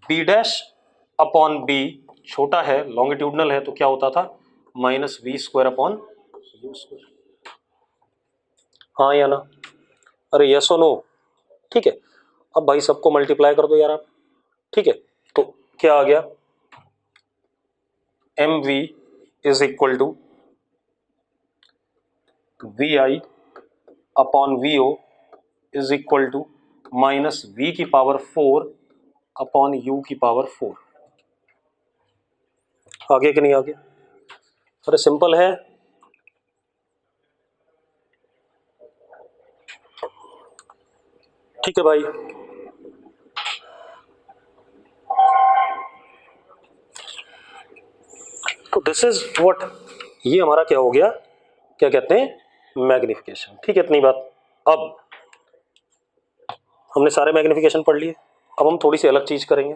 बी डैश अपॉन बी छोटा है, लॉन्गिट्यूडनल है, तो क्या होता था? Minus V square upon U square, हाँ या ना? अरे यस और नो? ठीक है, अब भाई सबको मल्टीप्लाई कर दो यार आप। ठीक है, तो क्या आ गया? M V is equal to V I upon V O is equal to minus V की पावर 4 अपॉन यू की पावर 4। आगे कि नहीं आगे? अरे सिंपल है। ठीक है भाई, तो दिस इज व्हाट, ये हमारा क्या हो गया, क्या कहते हैं? मैग्निफिकेशन। ठीक है, इतनी बात। अब हमने सारे मैग्निफिकेशन पढ़ लिए, अब हम थोड़ी सी अलग चीज करेंगे।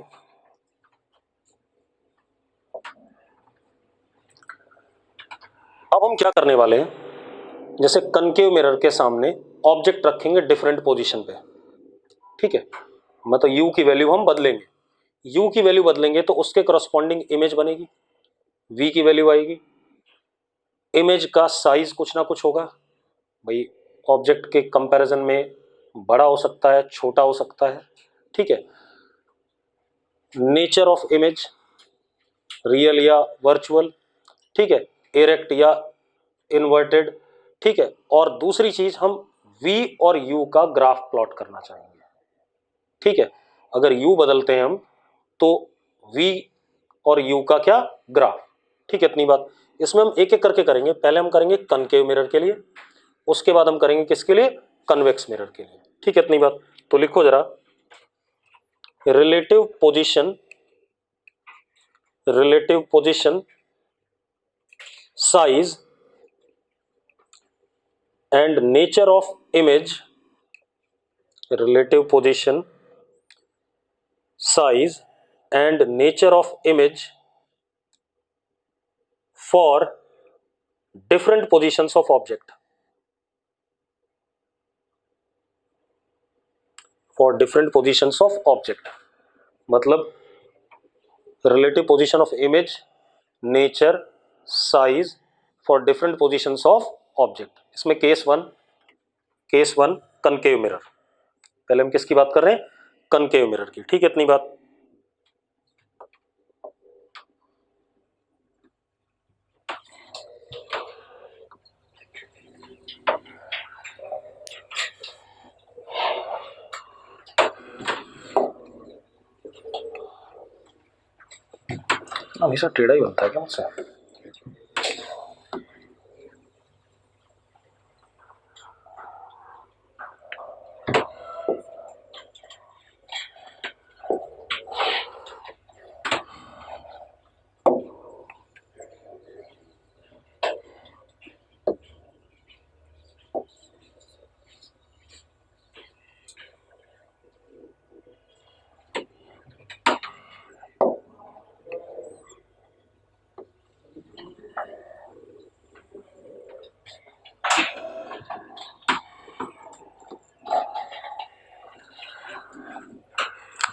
अब हम क्या करने वाले हैं, जैसे कनकेव मिरर के सामने ऑब्जेक्ट रखेंगे डिफरेंट पोजीशन पे। ठीक है, मतलब u की वैल्यू हम बदलेंगे, u की वैल्यू बदलेंगे तो उसके करस्पॉन्डिंग इमेज बनेगी, v की वैल्यू आएगी, इमेज का साइज कुछ ना कुछ होगा भाई, ऑब्जेक्ट के कंपैरिजन में बड़ा हो सकता है, छोटा हो सकता है। ठीक है, नेचर ऑफ इमेज रियल या वर्चुअल, ठीक है, इरेक्ट या इन्वर्टेड। ठीक है, और दूसरी चीज हम v और u का ग्राफ प्लॉट करना चाहेंगे। ठीक है, अगर u बदलते हैं हम तो v और u का क्या ग्राफ। ठीक है, इतनी बात। इसमें हम एक एक करके करेंगे, पहले हम करेंगे कनकेव मिरर के लिए, उसके बाद हम करेंगे किसके लिए, कन्वेक्स मिरर के लिए। ठीक है, इतनी बात। तो लिखो जरा, relative position size and nature of image, relative position size and nature of image for different positions of object, for different positions of object, मतलब relative position of image, nature, size for different positions of object। इसमें case one concave mirror, पहले हम किसकी बात कर रहे हैं, concave mirror की। ठीक है, इतनी बात। हमेशा टेढ़ा ही बनता है क्या मुझसे?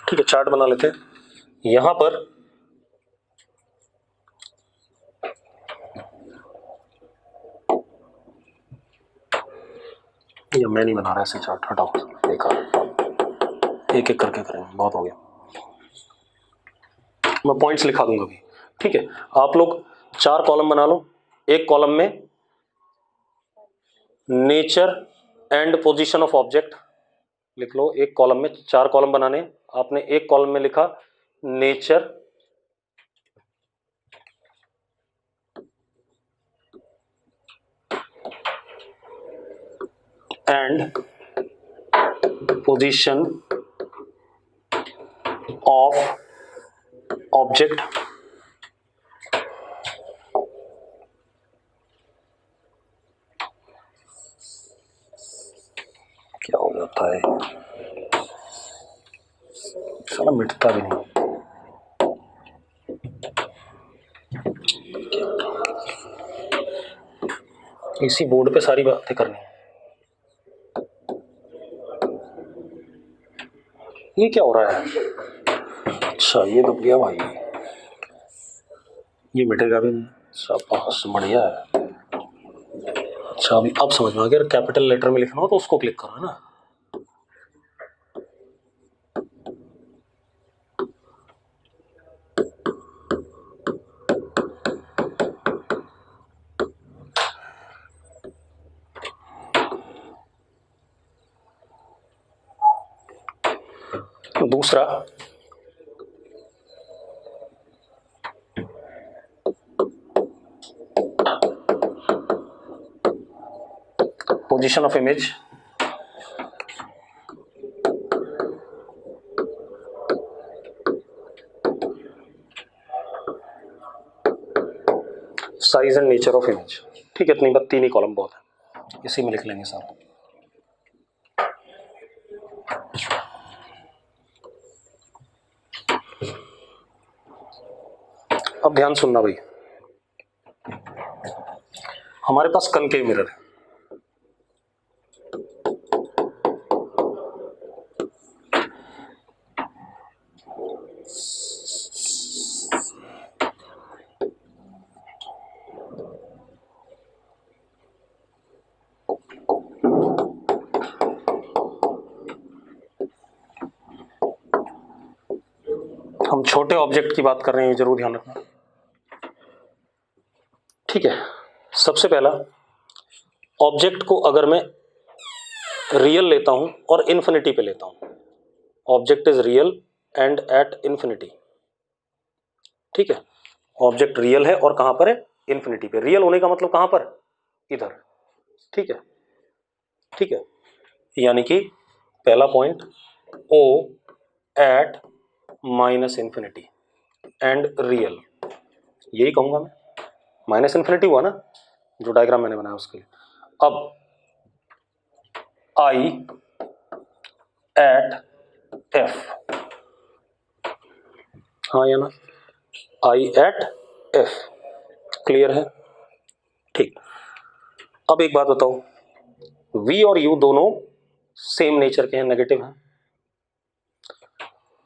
ठीक है, चार्ट बना लेते हैं। यहां पर ये मैं नहीं बना रहा ऐसे चार्ट, हटाओ, देखा, एक एक करके करेंगे, बहुत हो गया। मैं पॉइंट्स लिखा दूंगा अभी। ठीक है, आप लोग 4 कॉलम बना लो, एक कॉलम में nature and position of object लिख लो। एक कॉलम में 4 कॉलम बनाने, आपने एक कॉलम में लिखा nature and position of object, क्या हो जाता है साला, मिटता भी नहीं। इसी बोर्ड पे सारी बातें करनी है। ये क्या हो रहा है? अच्छा, ये डूब गया भाई, ये मिटेगा भी नहीं। शाबाश, बढ़िया है। अच्छा, अभी अब समझ में आ गया, कैपिटल लेटर में लिखना हो तो उसको क्लिक करो, है ना। दूसरा, position of image size and nature of image. ठीक है, इतनी बात, 3 ही कॉलम बहुत है। इसी में लिख लेंगे सारा। अब ध्यान सुनना भाई, हमारे पास कनकेव मिरर है, हम छोटे ऑब्जेक्ट की बात कर रहे हैं, जरूर ध्यान रखना। ठीक है, सबसे पहला ऑब्जेक्ट को अगर मैं रियल लेता हूं और इन्फिनिटी पे लेता हूं, object is real and at infinity. ठीक है, ऑब्जेक्ट रियल है और कहां पर है? इन्फिनिटी पे। रियल होने का मतलब कहां पर? इधर। ठीक है, ठीक है, यानी कि पहला point O at minus infinity and real, यही कहूंगा मैं। माइनस इन्फिनिटी हुआ ना जो डायग्राम मैंने बनाया उसके लिए। अब आई एट एफ, हाँ या ना? आई एट एफ, क्लियर है? ठीक। अब एक बात बताओ, V और U दोनों सेम नेचर के हैं, नेगेटिव हैं,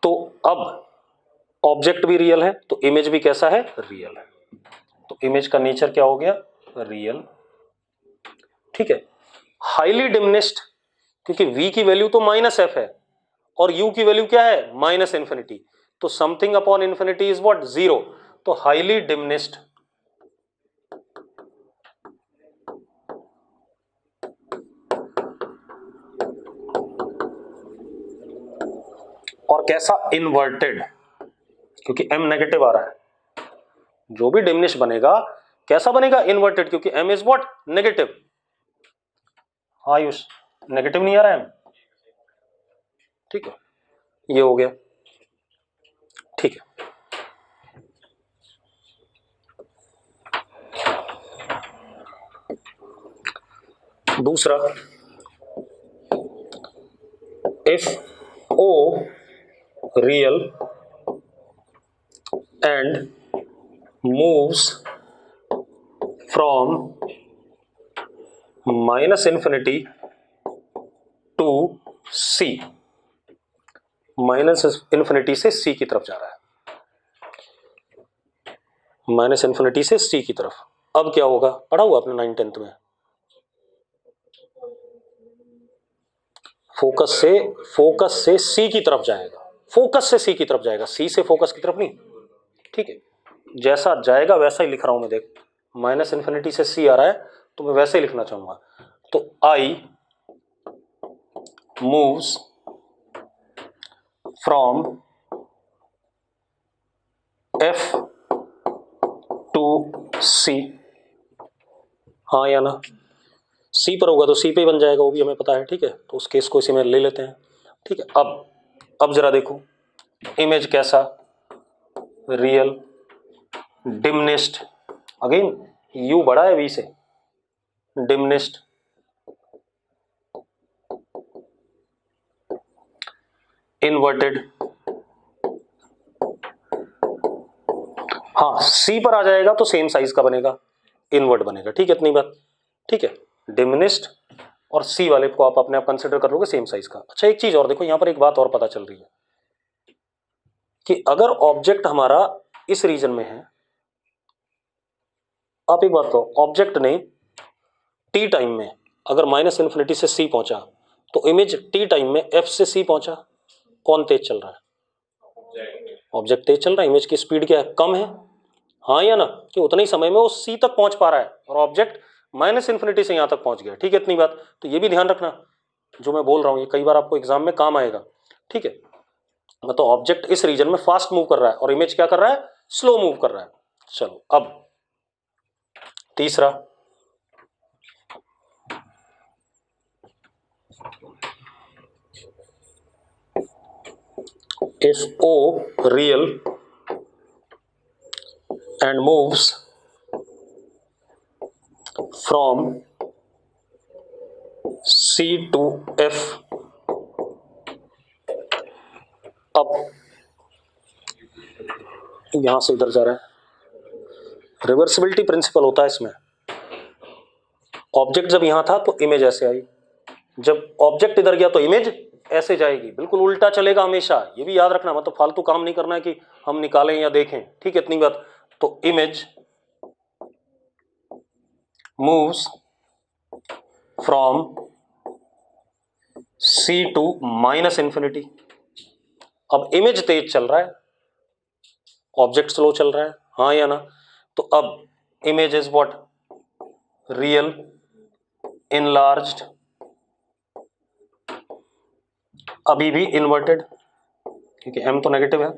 तो अब ऑब्जेक्ट भी रियल है तो इमेज भी कैसा है? रियल है। तो इमेज का नेचर क्या हो गया? रियल। ठीक है, हाईली डिमिनिश्ड, क्योंकि V की वैल्यू तो माइनस एफ है और U की वैल्यू क्या है? Minus infinity. तो something upon infinity is what? Zero. तो हाईली डिमिनिश्ड और कैसा? इन्वर्टेड, क्योंकि M नेगेटिव आ रहा है, जो भी डिमिनिश बनेगा कैसा बनेगा? इन्वर्टेड, क्योंकि M इज व्हाट? नेगेटिव। हाँ आयुष, नेगेटिव नहीं आ रहा है M? ठीक है, ये हो गया। ठीक है, दूसरा, if O real and moves from minus infinity to C, minus infinity से C की तरफ जा रहा है, माइनस इन्फिनिटी से C की तरफ। अब क्या होगा? पढ़ा हुआ आपने 9th 10th में, फोकस से C की तरफ जाएगा, फोकस से C की तरफ जाएगा, C से फोकस की तरफ नहीं। ठीक है, जैसा जाएगा वैसा ही लिख रहा हूं मैं, देख माइनस इन्फिनिटी से C आ रहा है तो मैं वैसे ही लिखना चाहूंगा। तो I moves from F to C, हाँ या ना? C पर होगा तो C पे ही बन जाएगा, वो भी हमें पता है। ठीक है, तो उस केस को इसी में ले लेते हैं। ठीक है, अब जरा देखो, इमेज कैसा? रियल, डिमिनिश्ड, अगेन U बड़ा है V से, डिमिनिश्ड, इन्वर्टेड। हाँ, C पर आ जाएगा तो सेम साइज का बनेगा, इनवर्ट बनेगा। ठीक है, इतनी बात। ठीक है, डिमिनिश्ड और C वाले को आप अपने आप कंसिडर कर लोगे सेम साइज का। अच्छा, एक चीज और देखो, यहां पर एक बात और पता चल रही है कि अगर ऑब्जेक्ट हमारा इस रीजन में है, आप एक बात कहो, ऑब्जेक्ट ने T टाइम में अगर माइनस इन्फिनिटी से C पहुंचा तो इमेज T टाइम में F से C पहुंचा, कौन तेज चल रहा है? ऑब्जेक्ट तेज चल रहा है, इमेज की स्पीड क्या है? कम है, हाँ या ना? कि उतने ही समय में वो C तक पहुंच पा रहा है और ऑब्जेक्ट माइनस इन्फिनिटी से यहां तक पहुंच गया। ठीक है, इतनी बात। तो ये भी ध्यान रखना, जो मैं बोल रहा हूं ये कई बार आपको एग्जाम में काम आएगा। ठीक है, मतलब ऑब्जेक्ट इस रीजन में फास्ट मूव कर रहा है और इमेज क्या कर रहा है? स्लो मूव कर रहा है। चलो, अब तीसरा, if O real and moves from C2F। अब यहां से इधर जा रहा है, रिवर्सिबिलिटी प्रिंसिपल होता है इसमें। ऑब्जेक्ट जब यहां था तो इमेज ऐसे आई, जब ऑब्जेक्ट इधर गया तो इमेज ऐसे जाएगी, बिल्कुल उल्टा चलेगा हमेशा, ये भी याद रखना, मतलब फालतू काम नहीं करना है कि हम निकालें या देखें, ठीक है, इतनी बात। तो image moves from C to minus infinity. अब इमेज तेज चल रहा है, ऑब्जेक्ट स्लो चल रहा है, हाँ या ना? तो अब image is what? Real enlarged, अभी भी इन्वर्टेड क्योंकि m तो नेगेटिव है,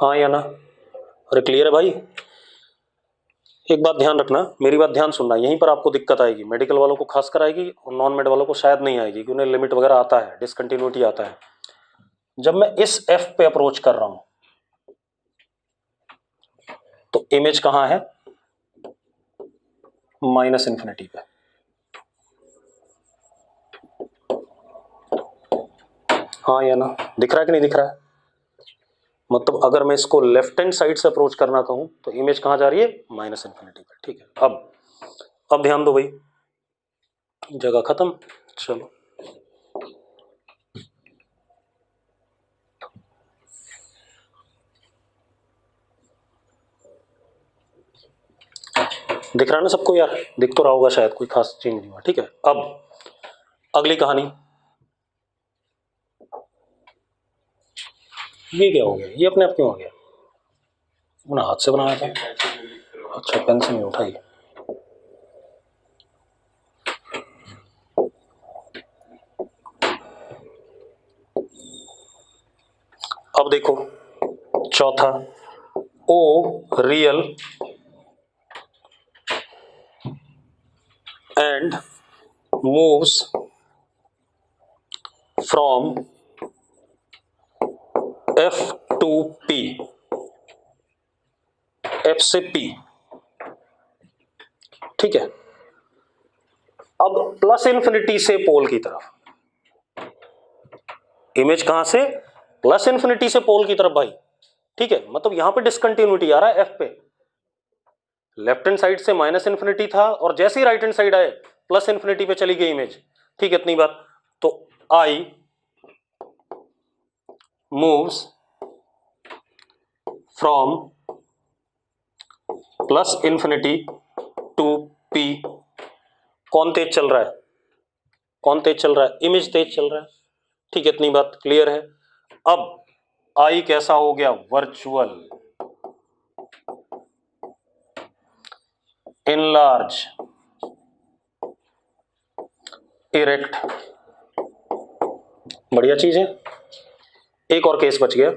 हाँ या ना? अरे क्लियर है भाई? एक बात ध्यान रखना, मेरी बात ध्यान सुनना, यहीं पर आपको दिक्कत आएगी, मेडिकल वालों को खास कर आएगी और नॉन मेड वालों को शायद नहीं आएगी क्योंकि उन्हें लिमिट वगैरह आता है, डिसकंटिन्यूटी आता है। जब मैं इस f पे अप्रोच कर रहा हूं तो इमेज कहां है? माइनस इंफिनिटी पे, हाँ या ना? दिख रहा है कि नहीं दिख रहा है? मतलब अगर मैं इसको लेफ्ट हैंड साइड से अप्रोच करना कहूं तो इमेज कहां जा रही है? माइनस इंफिनिटी पे, ठीक है। अब ध्यान दो भाई, जगह खत्म, चलो दिख रहा है ना सबको यार? दिख तो रहा होगा शायद, कोई खास चेंज नहीं हुआ, ठीक है। अब अगली कहानी, ये क्या हो गया? ये अपने आप क्यों हो गया? मैंने हाथ से बनाया था, अच्छा पेन से नहीं उठाई। अब देखो चौथा, O real and moves from F to P, F से P, ठीक है। अब प्लस इंफिनिटी से पोल की तरफ, इमेज कहां से? प्लस इंफिनिटी से पोल की तरफ भाई, ठीक है। मतलब यहां पे डिसकंटिन्यूटी आ रहा है F पे, लेफ्ट हैंड साइड से माइनस इंफिनिटी था और जैसे ही राइट हैंड साइड आए प्लस इंफिनिटी पे चली गई इमेज, ठीक है, इतनी बात। तो I moves from plus infinity to P, कौन तेज चल रहा है? कौन तेज चल रहा है? इमेज तेज चल रहा है, ठीक है, इतनी बात क्लियर है। अब I कैसा हो गया? वर्चुअल, इनलार्ज, इरेक्ट, बढ़िया चीज है। एक और केस बच गया,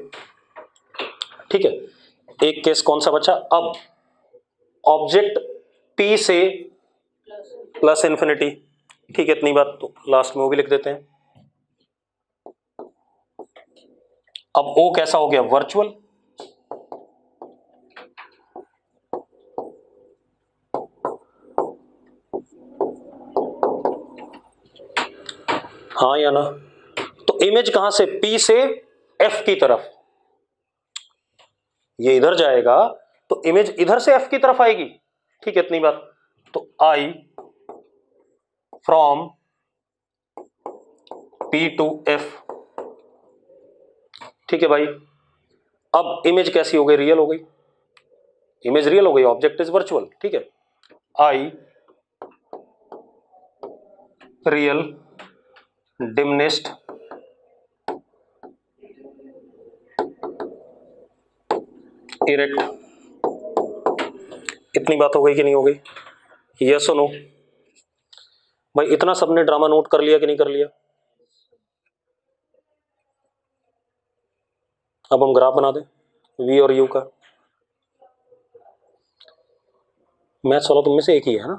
ठीक है। एक केस कौन सा बचा? अब ऑब्जेक्ट P से प्लस इंफिनिटी, ठीक है, इतनी बात तो लास्ट में वो भी लिख देते हैं। अब O कैसा हो गया? वर्चुअल, हाँ या ना? तो इमेज कहां से? P से F की तरफ, ये इधर जाएगा तो इमेज इधर से F की तरफ आएगी, ठीक है, इतनी बात। तो I from P to F, ठीक है भाई। अब इमेज कैसी हो गई? रियल हो गई, इमेज रियल हो गई, ऑब्जेक्ट इज वर्चुअल, ठीक है। I रियल डिमनिस्ट इरेक्ट, इतनी बात हो गई कि नहीं हो गई? यस और नो? भाई इतना सबने ड्रामा नोट कर लिया कि नहीं कर लिया? अब हम ग्राफ बना दें V और U का। मैथ्स वाला तुम में से एक ही है ना?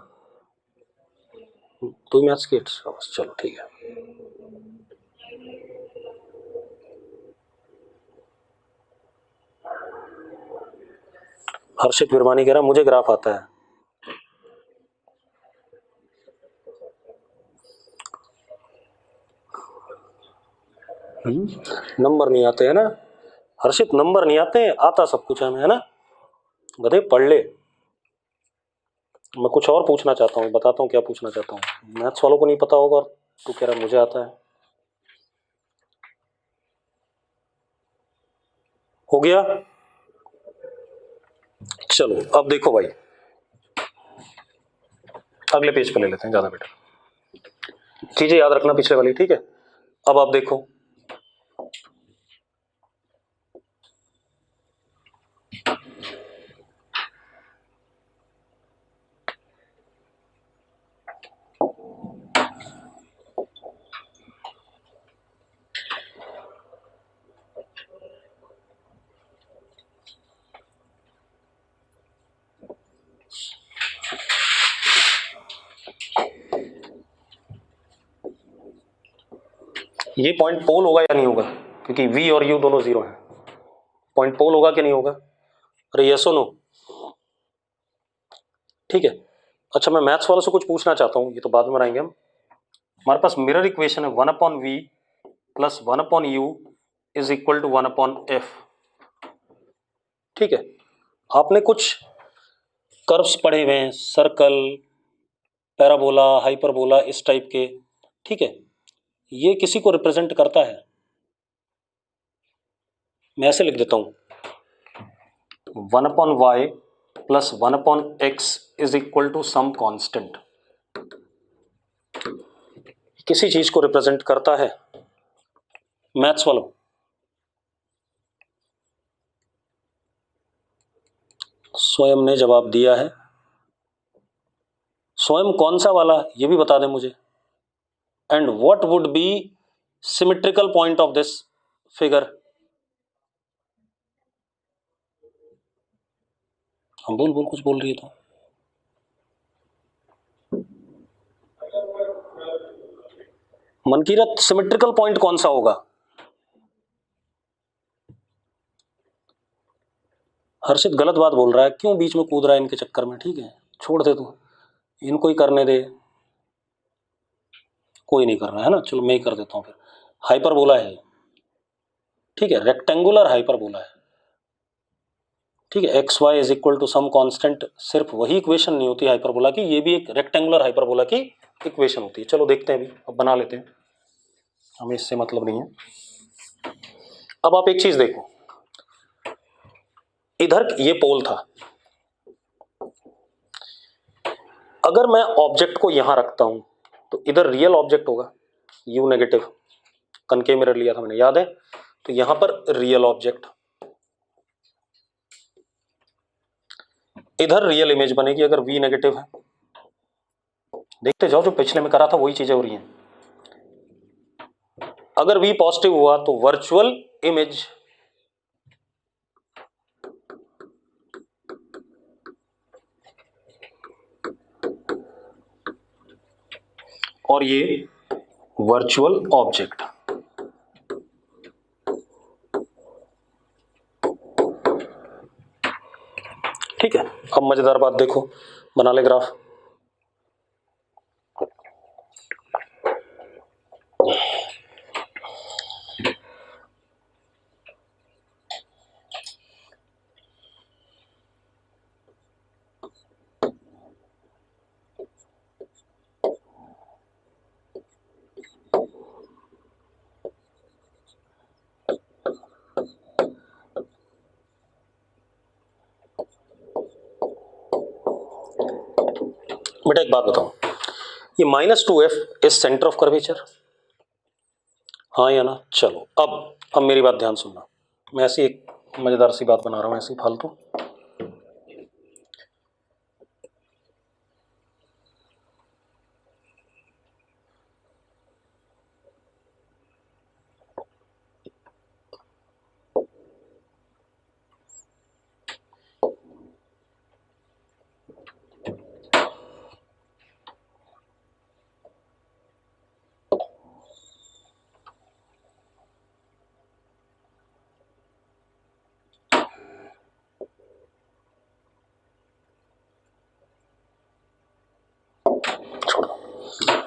तो मैथ्स की, चलो ठीक है। हर्षित विरमानी कह रहा मुझे ग्राफ आता है। नंबर नहीं आते है ना हर्षित, नंबर नहीं आते, आता सब कुछ हमें है ना, गधे पढ़ ले। मैं कुछ और पूछना चाहता हूँ, बताता हूँ क्या पूछना चाहता हूँ। मैथ्स वालों को नहीं पता होगा और तू कह रहा मुझे आता है। हो गया, चलो अब देखो भाई, अगले पेज पे ले लेते हैं, ज्यादा बेटर। चीजें याद रखना पिछले वाली, ठीक है। अब आप देखो, ये पॉइंट पोल होगा या नहीं होगा, क्योंकि v और u दोनों जीरो हैं। पॉइंट पोल होगा कि नहीं होगा, अरे यस और नो, ठीक है। अच्छा, मैं मैथ्स वालों से कुछ पूछना चाहता हूँ, ये तो बाद में बनाएंगे हम। हमारे पास मिरर इक्वेशन है 1/v plus 1/u is equal to 1/f, ठीक है। आपने कुछ कर्व्स पढ़े हुए हैं, सर्कल, पैराबोला, हाइपरबोला, इस टाइप के, ठीक है। ये किसी को रिप्रेजेंट करता है, मैं ऐसे लिख देता हूं 1/y plus 1/x is equal to some constant, किसी चीज को रिप्रेजेंट करता है। मैथ्स वालों, स्वयं ने जवाब दिया है, स्वयं कौन सा वाला ये भी बता दें मुझे। And what would be symmetrical point of this figure. हम बोल कुछ बोल रही है तो मनकीरत, सिमेट्रिकल पॉइंट कौन सा होगा। हर्षित गलत बात बोल रहा है, क्यों बीच में कूद रहा है इनके चक्कर में, ठीक है छोड़ दे तू, इनको ही करने दे, कोई नहीं कर रहा है ना, चलो मैं ही कर देता हूं फिर। हाइपरबोला है, ठीक है, रेक्टेंगुलर हाइपरबोला है, ठीक है। X Y is equal to some constant, सिर्फ वही इक्वेशन नहीं होती हाइपरबोला की, ये भी एक रेक्टेंगुलर हाइपरबोला की इक्वेशन होती है। चलो देखते हैं, अभी अब बना लेते हैं, हमें इससे मतलब नहीं है। अब आप एक चीज देखो, इधर ये पोल था, अगर मैं ऑब्जेक्ट को यहां रखता हूं तो इधर रियल ऑब्जेक्ट होगा, यू नेगेटिव, कनकेव मिरर लिया था मैंने, याद है, तो यहां पर रियल ऑब्जेक्ट, इधर रियल इमेज बनेगी अगर v नेगेटिव है। देखते जाओ, जो पिछले में करा था वही चीजें हो रही हैं। अगर v पॉजिटिव हुआ तो वर्चुअल इमेज, और ये वर्चुअल ऑब्जेक्ट, ठीक है। अब मजेदार बात देखो, बना ले ग्राफ। बेटा एक बात बताओ, ये -2f is centre of curvature, हाँ या ना। चलो अब मेरी बात ध्यान सुनना, मैं ऐसी एक मजेदार सी बात बना रहा हूं, ऐसी फालतू।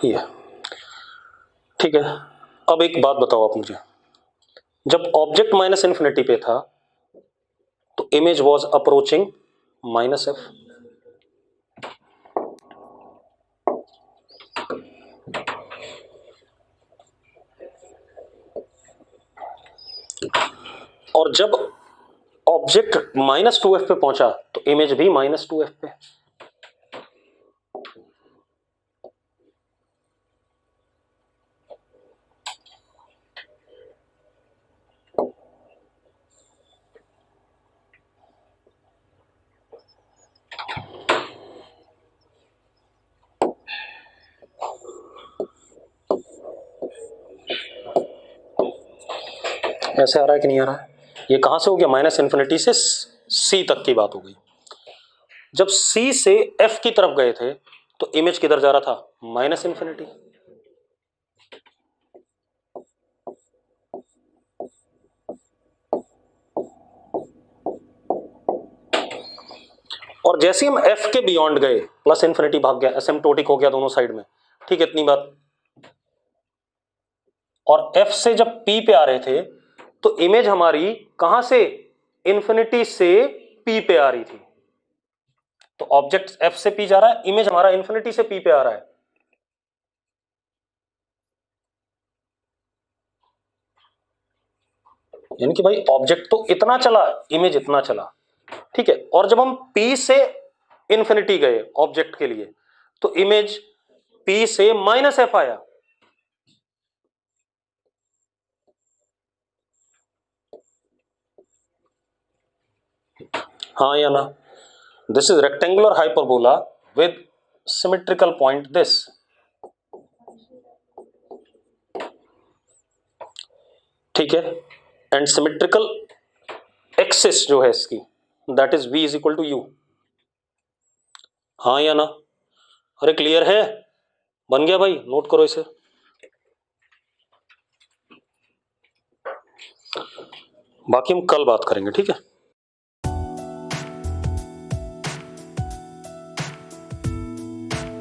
ये ठीक है, अब एक बात बताओ आप मुझे, जब ऑब्जेक्ट माइनस इन्फिनिटी पे था तो image was approaching minus F. और जब ऑब्जेक्ट -2f पे पहुंचा तो इमेज भी -2f पे। ऐसे आ रहा है कि नहीं आ रहा है? ये कहां से हो गया? -इन्फिनिटी से सी तक की बात हो गई। जब सी से एफ की तरफ गए थे तो इमेज किधर जा रहा था? -इन्फिनिटी। और जैसे हम एफ के बियॉन्ड गए +इन्फिनिटी भाग गया, एसिम्प्टोटिक हो गया दोनों साइड में, ठीक है, इतनी बात। और एफ से जब पी पे आ रहे थे तो इमेज हमारी कहां से? इन्फिनिटी से पी पे आ रही थी। तो ऑब्जेक्ट एफ से पी जा रहा है, इमेज हमारा इन्फिनिटी से पी पे आ रहा है। यानी कि भाई ऑब्जेक्ट तो इतना चला, इमेज इतना चला, ठीक है। और जब हम P से इन्फिनिटी गए ऑब्जेक्ट के लिए तो इमेज P से -f आया। हाँ या ना? This is rectangular hyperbola with symmetrical point this, ठीक है। एंड सिमेट्रिकल एक्सिस जो है इसकी, दैट इज v = u। हाँ या ना? अरे क्लियर है? बन गया भाई, नोट करो इसे। बाकी हम कल बात करेंगे, ठीक है।